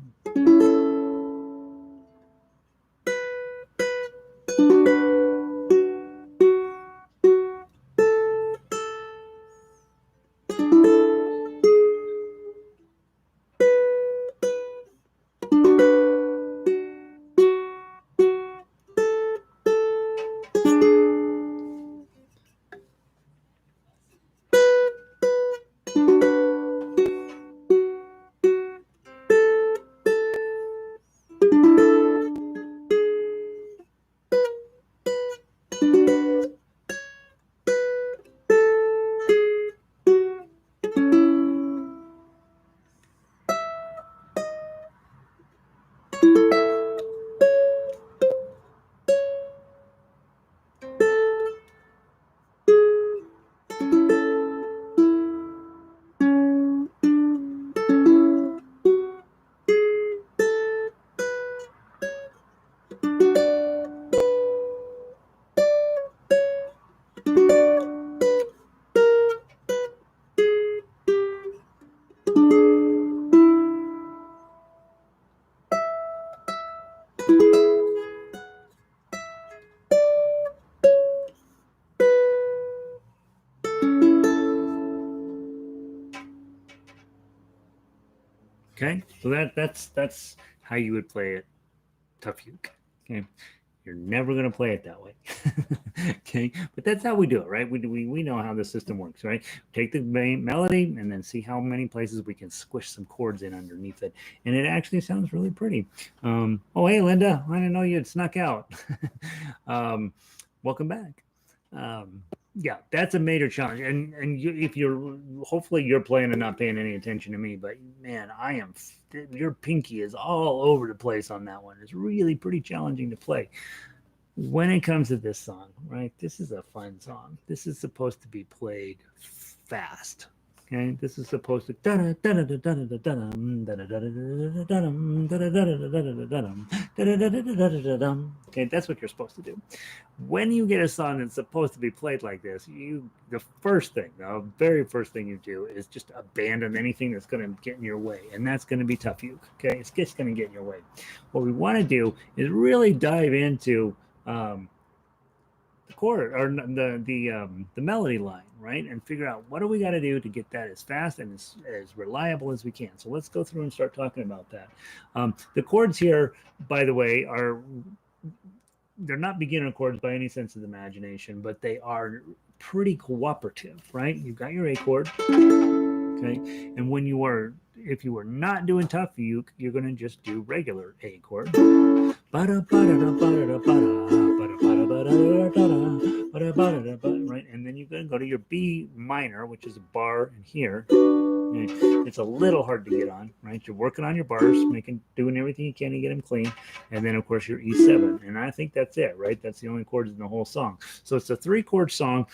Okay, so that's how you would play it, tough uke. Okay, you're never gonna play it that way. Okay, but that's how we do it, right? We know how the system works, right? Take the main melody and then see how many places we can squish some chords in underneath it, and it actually sounds really pretty. Oh, hey, Linda, I didn't know you had snuck out. Welcome back. Yeah, that's a major challenge, and if you're hopefully you're playing and not paying any attention to me, but man, your pinky is all over the place on that one. It's really pretty challenging to play. When it comes to this song, right, this is a fun song. This is supposed to be played fast. Okay, this is supposed to okay, that's what you're supposed to do. When you get a song that's supposed to be played like this, the very first thing you do is just abandon anything that's going to get in your way, and that's going to be tough uke. Okay, it's just going to get in your way. What we want to do is really dive into the chord or the melody line, right? And figure out what do we got to do to get that as fast and as reliable as we can. So let's go through and start talking about that. The chords here, by the way, they're not beginner chords by any sense of the imagination, but they are pretty cooperative, right? You've got your A chord, okay? And if you are not doing tough uke, you're going to just do regular A chord. Right? And then you're going to go to your B minor, which is a bar in here. It's a little hard to get on, right? You're working on your bars, doing everything you can to get them clean. And then, of course, your E7. And I think that's it, right? That's the only chords in the whole song. So it's a 3-chord song.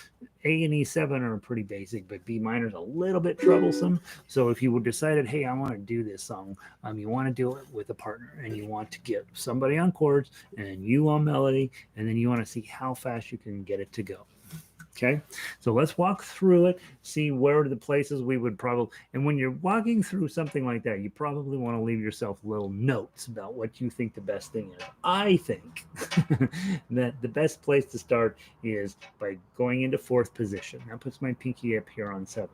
A and E7 are pretty basic, but B minor is a little bit troublesome. So if you decided, hey, I want to do this song, you want to do it with a partner, and you want to get somebody on chords and you on melody, and then you want to see how fast you can get it to go. Okay, so let's walk through it, see where are the places we would probably, and when you're walking through something like that, you probably want to leave yourself little notes about what you think the best thing is. I think that the best place to start is by going into 4th position. That puts my pinky up here on 7.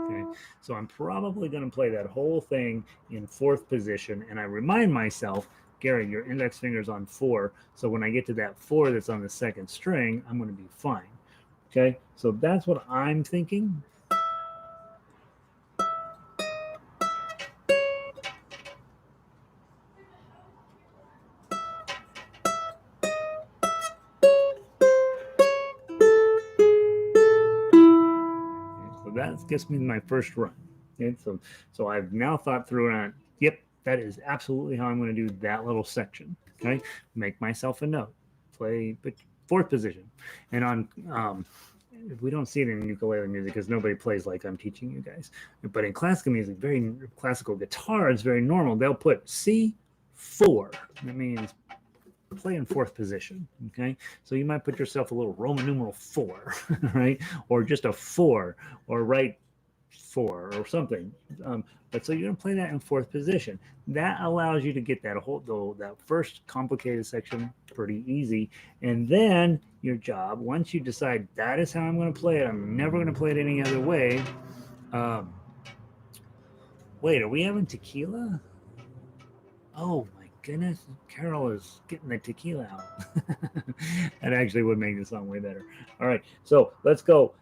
Okay, so I'm probably going to play that whole thing in 4th position, and I remind myself, Gary, your index finger's on 4, so when I get to that 4 that's on the 2nd string, I'm going to be fine. Okay, so that's what I'm thinking. So that gives me my first run. Okay, so I've now thought through it. Yep, that is absolutely how I'm going to do that little section. Okay, make myself a note, play 4th position, and on we don't see it in ukulele music because nobody plays like I'm teaching you guys. But in classical music, very classical guitar, it's very normal. They'll put C4. That means play in 4th position. Okay, so you might put yourself a little Roman numeral 4, right, or just a 4, or write 4 or something. But so you're going to play that in 4th position. That allows you to get that first complicated section pretty easy. And then your job, once you decide that is how I'm going to play it, I'm never going to play it any other way. Wait, are we having tequila? Oh my goodness, Carol is getting the tequila out. That actually would make the song way better. All right, so let's go.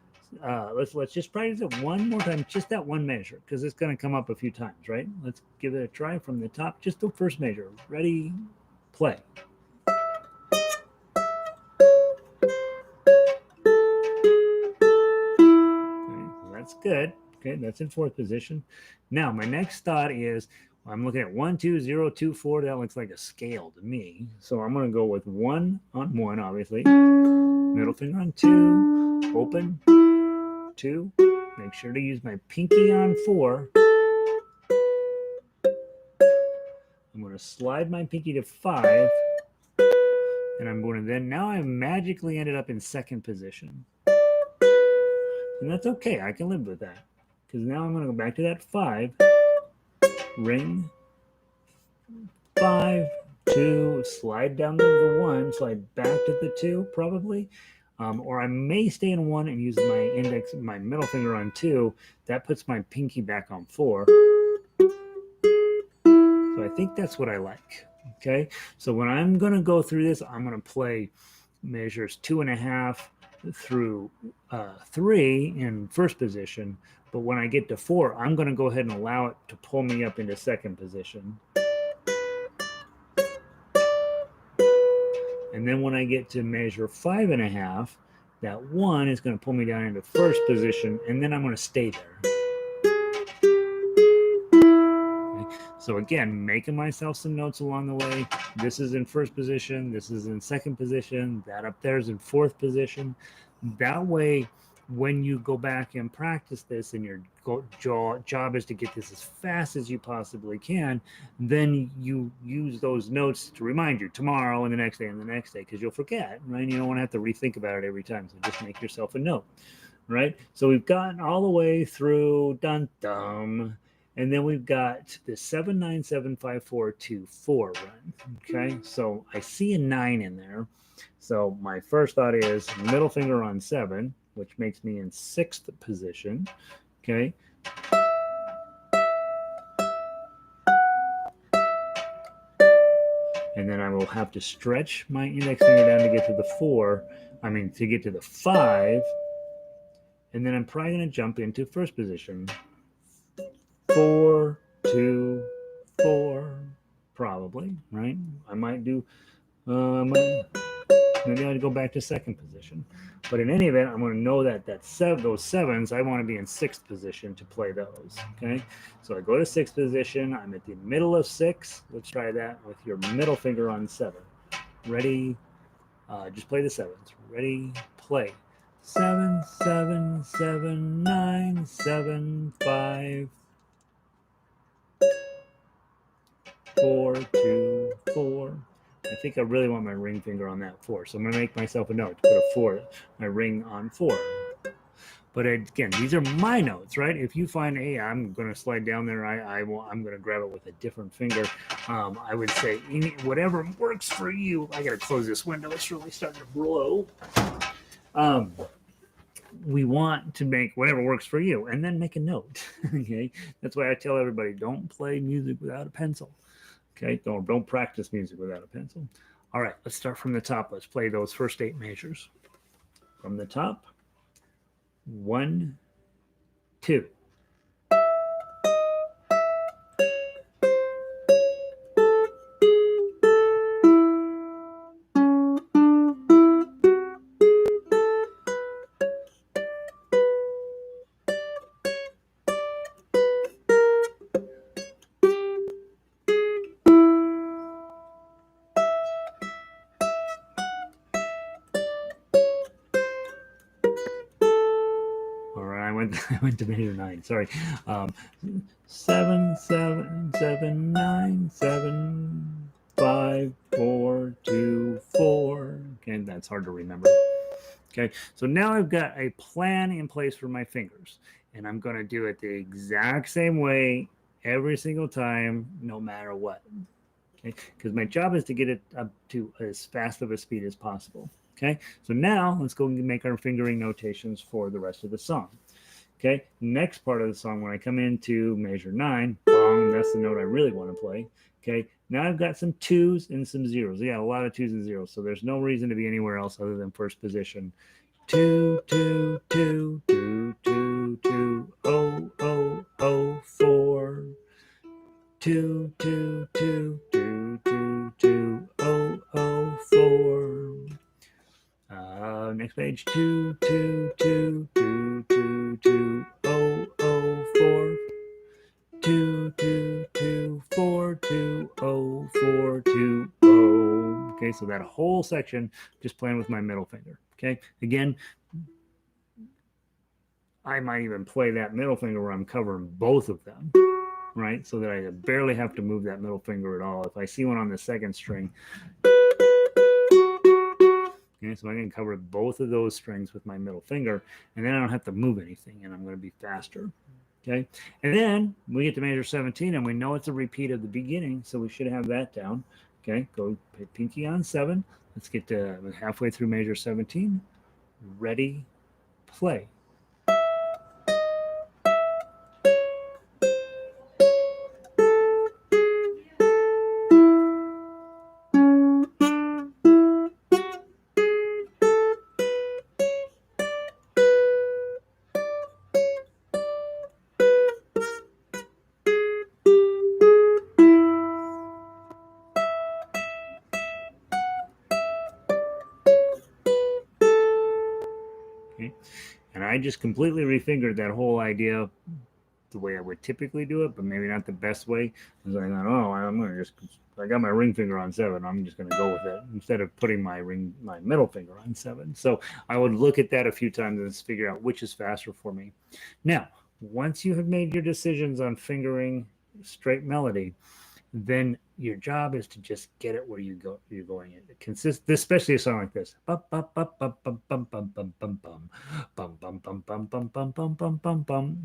Let's just practice it one more time, just that one measure, because it's going to come up a few times, right? Let's give it a try from the top, just the first measure. Ready, play. Okay, so that's good. Okay, that's in 4th position. Now, my next thought is, I'm looking at 1, 2, 0, 2, 4. That looks like a scale to me. So I'm going to go with 1 on 1, obviously. Middle finger on 2. Open. 2. Make sure to use my pinky on 4. I'm going to slide my pinky to 5. And I'm going to then, now I magically ended up in 2nd position. And that's okay. I can live with that. Because now I'm going to go back to that 5. Ring. 5, 2, slide down to the 1, slide back to the 2 probably. Or I may stay in 1 and use my middle finger on 2. That puts my pinky back on 4. So I think that's what I like. Okay, so when I'm going to go through this, I'm going to play measures 2.5 through 3 in 1st position. But when I get to 4, I'm going to go ahead and allow it to pull me up into 2nd position. And then when I get to measure 5.5, that 1 is going to pull me down into 1st position, and then I'm going to stay there. Okay. So again, making myself some notes along the way. This is in first position. This is in second position. That up there is in fourth position. That way, when you go back and practice this and your job is to get this as fast as you possibly can, then you use those notes to remind you tomorrow and the next day and the next day, because you'll forget, right? You don't want to have to rethink about it every time. So just make yourself a note, right? So we've gotten all the way through dun dum. And then we've got the 7-9-7-5-4-2-4 run. Okay, so I see a 9 in there. So my first thought is middle finger on 7, which makes me in 6th position. Okay. And then I will have to stretch my index finger down to get to the 4. To get to the 5. And then I'm probably going to jump into first position. 4, 2, 4, probably, right? I might do, maybe I'd go back to second position. But in any event, I'm going to know that those 7s, I want to be in 6th position to play those, okay? So I go to 6th position. I'm at the middle of 6. Let's try that with your middle finger on 7. Ready? Just play the 7s. Ready? Play. 7, 7, 7, 9, 7, 5, 4, 2, 4. I think I really want my ring finger on that 4. So I'm going to make myself a note to put a 4, my ring on 4. But again, these are my notes, right? If you find, hey, I'm going to slide down there, I'm going to grab it with a different finger. I would say whatever works for you. I got to close this window. It's really starting to blow. We want to make whatever works for you, and then make a note. Okay, that's why I tell everybody, don't play music without a pencil. Okay, don't practice music without a pencil. All right, let's start from the top. Let's play those first 8 measures. From the top, 1, 2. I went to measure 9. Sorry. 7, 7, 7, 9, 7, 5, 4, 2, 4. Okay, that's hard to remember. Okay, so now I've got a plan in place for my fingers, and I'm going to do it the exact same way every single time, no matter what. Okay, because my job is to get it up to as fast of a speed as possible. Okay, so now let's go and make our fingering notations for the rest of the song. Okay, next part of the song, when I come into measure 9, bong, that's the note I really want to play. Okay, now I've got some 2s and some 0s. I got a lot of 2s and 0s, so there's no reason to be anywhere else other than first position. 2, 2, 2, 2, 2, 2, 0, 0, 0, 4. 2, 2, 2, 2, 2, 2, 0, 0, 4. Next page, 2, 2, 2, 2, 2, 2, 0, 0, 4. 2, 2, 2, 4, 2, 0, 4, 2, 0. Okay, so that whole section just playing with my middle finger. Okay, again, I might even play that middle finger where I'm covering both of them, right? So that I barely have to move that middle finger at all. If I see one on the second string, okay, so I can cover both of those strings with my middle finger, and then I don't have to move anything, and I'm going to be faster. Okay, and then we get to measure 17, and we know it's a repeat of the beginning, so we should have that down. Okay, go pinky on 7. Let's get to halfway through measure 17. Ready, play. Okay, and I just completely refingered that whole idea the way I would typically do it, but maybe not the best way. Because I thought, oh, I'm gonna just, I got my ring finger on 7. I'm just gonna go with it instead of putting my middle finger on 7. So I would look at that a few times and figure out which is faster for me. Now, once you have made your decisions on fingering straight melody, then your job is to just get it where you're going. It consist, especially a song like this. You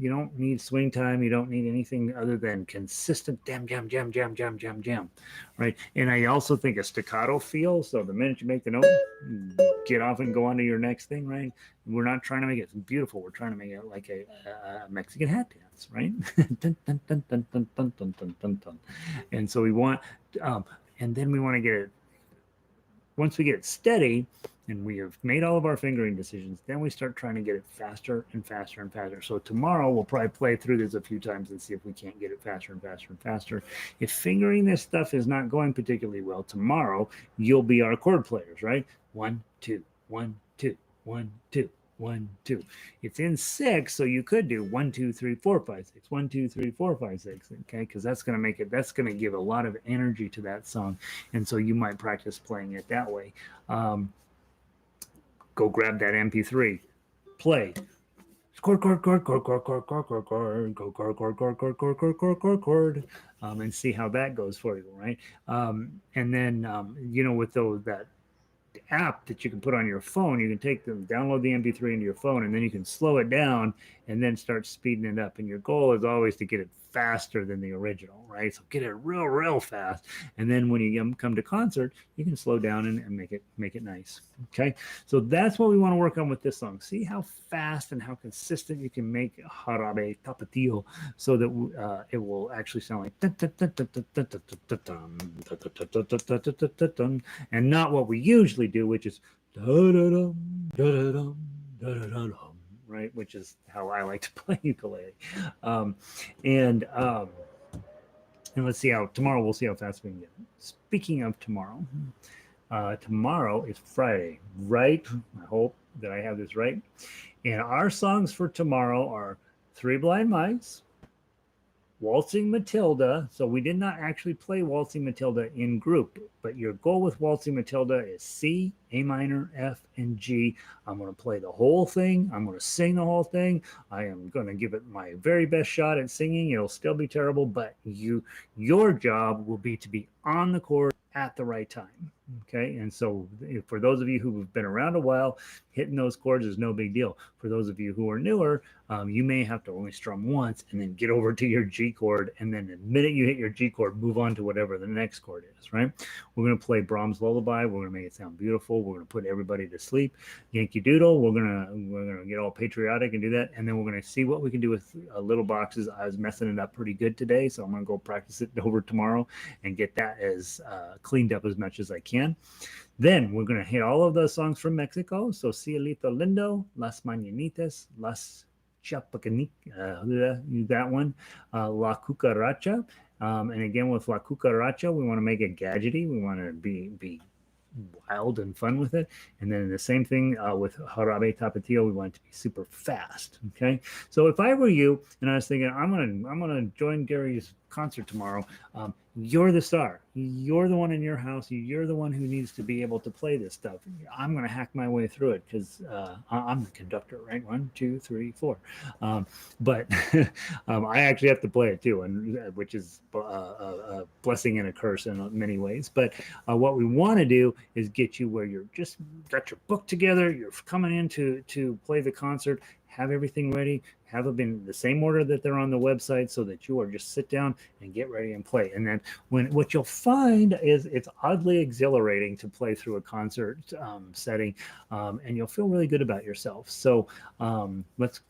don't need swing time. You don't need anything other than consistent jam, jam, jam, jam, jam, jam, jam, right? And I also think a staccato feel. So the minute you make the note, get off and go on to your next thing, right? We're not trying to make it beautiful. We're trying to make it like a Mexican hat dance, right? And so we want, and then we want to get it, once we get it steady and we have made all of our fingering decisions, then we start trying to get it faster and faster and faster. So tomorrow we'll probably play through this a few times and see if we can't get it faster and faster and faster. If fingering this stuff is not going particularly well, tomorrow you'll be our chord players, right? 1, 2, 1, 2, 1, 2. 1, 2. It's in 6, so you could do 1, 2, 3, 4, 5, 6. 1, 2, 3, 4, 5, 6. Okay, because that's going to make it. That's going to give a lot of energy to that song, and so you might practice playing it that way. Go grab that MP3, play. Chord, chord, chord, chord, chord, chord, chord, chord, chord, go chord, chord, chord, chord, chord, chord, chord, chord, chord, and see how that goes for you, right? And then with that app that you can put on your phone, you can take them, download the MP3 into your phone, and then you can slow it down and then start speeding it up. And your goal is always to get it faster than the original, right? So get it real fast. And then when you come to concert, you can slow down and make it nice. Okay. So that's what we want to work on with this song. See how fast and how consistent you can make Jarabe Tapatio so that it will actually sound like and not what we usually do, which is right, which is how I like to play ukulele. And let's see how tomorrow, we'll see how fast we can get. Speaking of tomorrow, tomorrow is Friday, right? I hope that I have this right. And our songs for tomorrow are Three Blind Mice, Waltzing Matilda. So we did not actually play Waltzing Matilda in group, but your goal with Waltzing Matilda is C, A minor, F, and G. I'm going to play the whole thing. I'm going to sing the whole thing. I am going to give it my very best shot at singing. It'll still be terrible, but your job will be to be on the chord at the right time. Okay. And so for those of you who've been around a while, hitting those chords is no big deal. For those of you who are newer, you may have to only strum once and then get over to your G chord. And then the minute you hit your G chord, move on to whatever the next chord is, right? We're going to play Brahms' Lullaby. We're going to make it sound beautiful. We're going to put everybody to sleep. Yankee Doodle. We're going to get all patriotic and do that. And then we're going to see what we can do with little boxes. I was messing it up pretty good today, so I'm going to go practice it over tomorrow and get that as cleaned up as much as I can. Then we're going to hit all of those songs from Mexico. So Cielito Lindo, Las Mañanitas, Las Chapacanic, that one, La Cucaracha. And again, with La Cucaracha, we want to make it gadgety. We want to be wild and fun with it. And then the same thing with Jarabe Tapatio, we want it to be super fast. Okay. So if I were you and I was thinking, I'm gonna join Gary's concert tomorrow, you're the star. You're the one in your house. You're the one who needs to be able to play this stuff. I'm going to hack my way through it because I'm the conductor, right? 1, 2, 3, 4. But I actually have to play it too, and which is a blessing and a curse in many ways. But what we want to do is get you where you're just got your book together. You're coming in to play the concert. Have everything ready, have them in the same order that they're on the website so that you are just sit down and get ready and play. And then what you'll find is it's oddly exhilarating to play through a concert setting, and you'll feel really good about yourself. So let's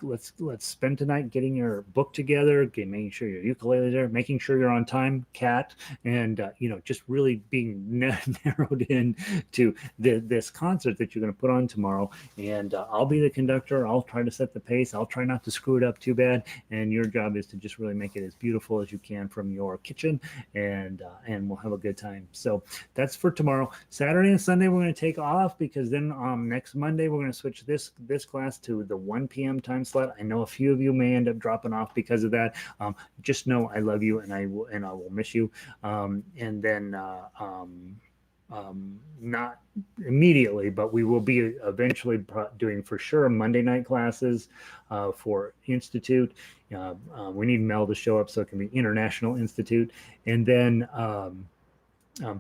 spend tonight getting your book together, making sure your ukulele is there, making sure you're on time, Kat, and just really being narrowed in to this concert that you're going to put on tomorrow. And I'll be the conductor. I'll try to set the pace. I'll try not to screw screw it up too bad. And your job is to just really make it as beautiful as you can from your kitchen, and we'll have a good time. So that's for tomorrow. Saturday and Sunday we're going to take off, because then next Monday we're going to switch this class to the 1 p.m. time slot. I know a few of you may end up dropping off because of that. Just know I love you, and I will miss you. And then not immediately, but we will be eventually doing for sure Monday night classes for Institute. We need Mel to show up so it can be International Institute. And then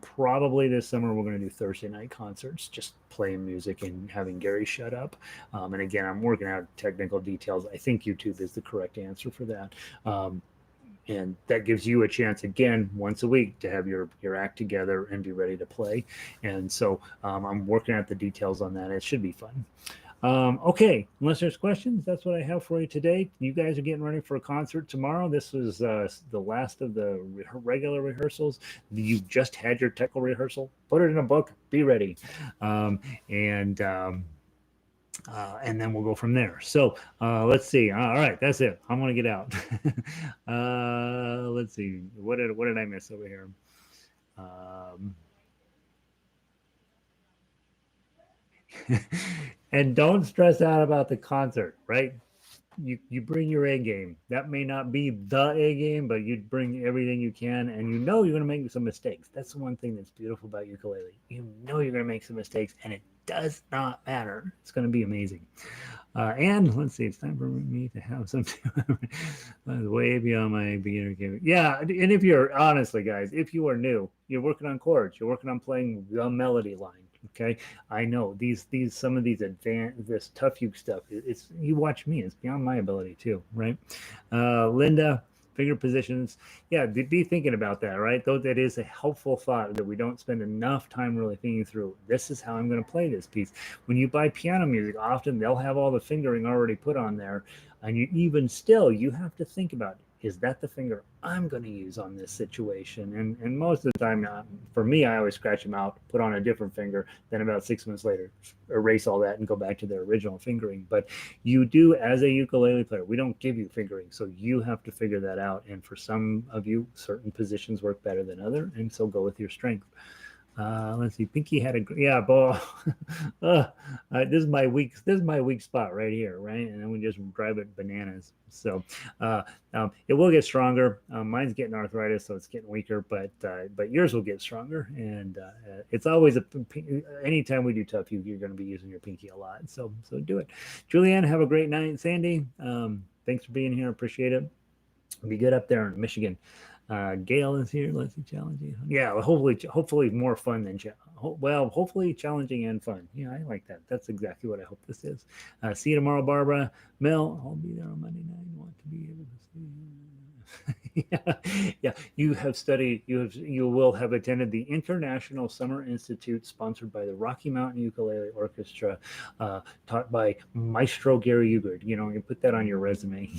probably this summer we're going to do Thursday night concerts, just playing music and having Gary shut up. And again, I'm working out technical details. I think YouTube is the correct answer for that. And that gives you a chance, again, once a week to have your act together and be ready to play. And so I'm working out the details on that. It should be fun. Okay, unless there's questions, that's what I have for you today. You guys are getting ready for a concert tomorrow. This was the last of the regular rehearsals. You just had your technical rehearsal. Put it in a book. Be ready. And then we'll go from there. So let's see. All right, that's it. I'm gonna get out. Let's see. What did I miss over here? And don't stress out about the concert, right? You bring your A game. That may not be the A game, but you bring everything you can, and you know you're going to make some mistakes. That's the one thing that's beautiful about ukulele. You know you're going to make some mistakes, and it does not matter. It's going to be amazing. And let's see, it's time for me to have some way beyond my beginner game. Yeah, and if you're, honestly, guys, if you are new, you're working on chords, you're working on playing the melody line. Okay, I know these some of these advanced, this tough uke stuff. It's you watch me. It's beyond my ability too, right? Linda, finger positions. Yeah, be thinking about that, right? Though that is a helpful thought, that we don't spend enough time really thinking through. This is how I'm going to play this piece. When you buy piano music, often they'll have all the fingering already put on there, and you have to think about, is that the finger I'm going to use on this situation? And most of the time, for me, I always scratch them out, put on a different finger, then about 6 months later, erase all that and go back to their original fingering. But you do, as a ukulele player, we don't give you fingering, so you have to figure that out. And for some of you, certain positions work better than other, and so go with your strength. Let's see. Pinky had ball. This is my weak spot right here, right? And then we just drive it bananas. So it will get stronger. Mine's getting arthritis, so it's getting weaker, but yours will get stronger. And it's always anytime we do tough uke, you're going to be using your pinky a lot. So do it. Julianne, have a great night. Sandy, thanks for being here. Appreciate it. Be good up there in Michigan. Gail is here. Let's see, challenging. Yeah, hopefully more fun than hopefully challenging and fun. Yeah, I like that. That's exactly what I hope this is. See you tomorrow, Barbara. Mel, I'll be there on Monday night. I want to be able to see you. Yeah. You have studied. You will have attended the International Summer Institute, sponsored by the Rocky Mountain Ukulele Orchestra, taught by Maestro Gary Ugard. You put that on your resume.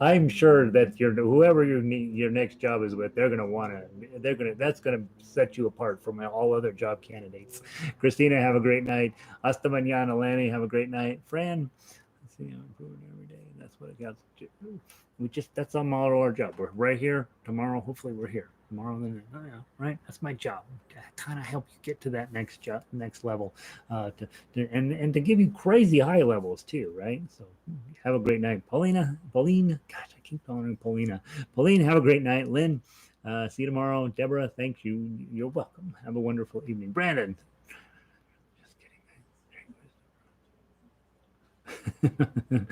I'm sure that whoever your next job is with, that's gonna set you apart from all other job candidates. Christina, have a great night. Hasta mañana, Lanny, have a great night. Fran, let's see, I'm improving every day. That's what it got. That's on our job. We're right here tomorrow. Hopefully we're here tomorrow. Right? That's my job. To kind of help you get to that next level, and to give you crazy high levels too, right? So have a great night. Pauline, gosh, I keep calling her Paulina. Pauline, have a great night. Lynn, see you tomorrow. Deborah, thank you. You're welcome. Have a wonderful evening. Brandon. Just kidding.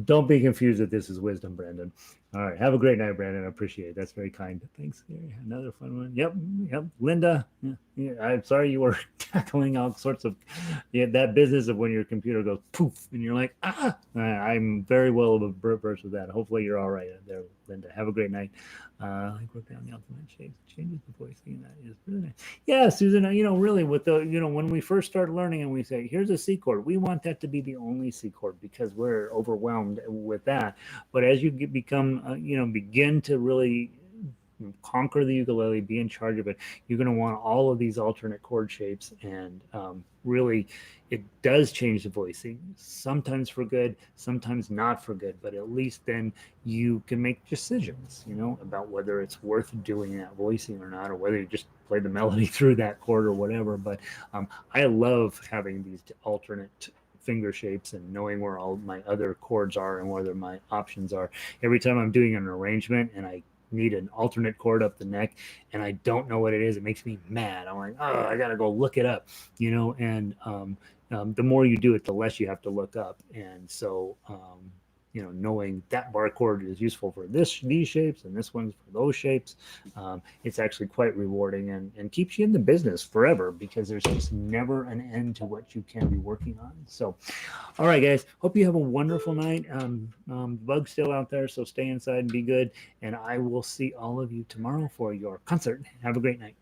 Don't be confused that this is wisdom, Brandon. All right. Have a great night, Brandon. I appreciate it. That's very kind. Thanks. Another fun one. Yep. Linda. Yeah. I'm sorry you were tackling all sorts of that business of when your computer goes poof and you're like, I'm very well versed with that. Hopefully you're all right there, Linda. Have a great night. I work down the ultimate shapes. Changes the voicing. That is really nice. Yeah, Susan, really with when we first start learning and we say, here's a C chord, we want that to be the only C chord because we're overwhelmed with that. But as you begin to really conquer the ukulele, be in charge of it, you're going to want all of these alternate chord shapes. And really, it does change the voicing, sometimes for good, sometimes not for good, but at least then you can make decisions, about whether it's worth doing that voicing or not, or whether you just play the melody through that chord or whatever. But I love having these alternate finger shapes and knowing where all my other chords are and whether my options are. Every time I'm doing an arrangement and I need an alternate chord up the neck and I don't know what it is, it makes me mad. I'm like, oh, I gotta go look it up, and the more you do it, the less you have to look up. And so knowing that bar chord is useful for these shapes and this one's for those shapes, it's actually quite rewarding and keeps you in the business forever, because there's just never an end to what you can be working on. So, all right, guys, hope you have a wonderful night. Bug's still out there, so stay inside and be good. And I will see all of you tomorrow for your concert. Have a great night.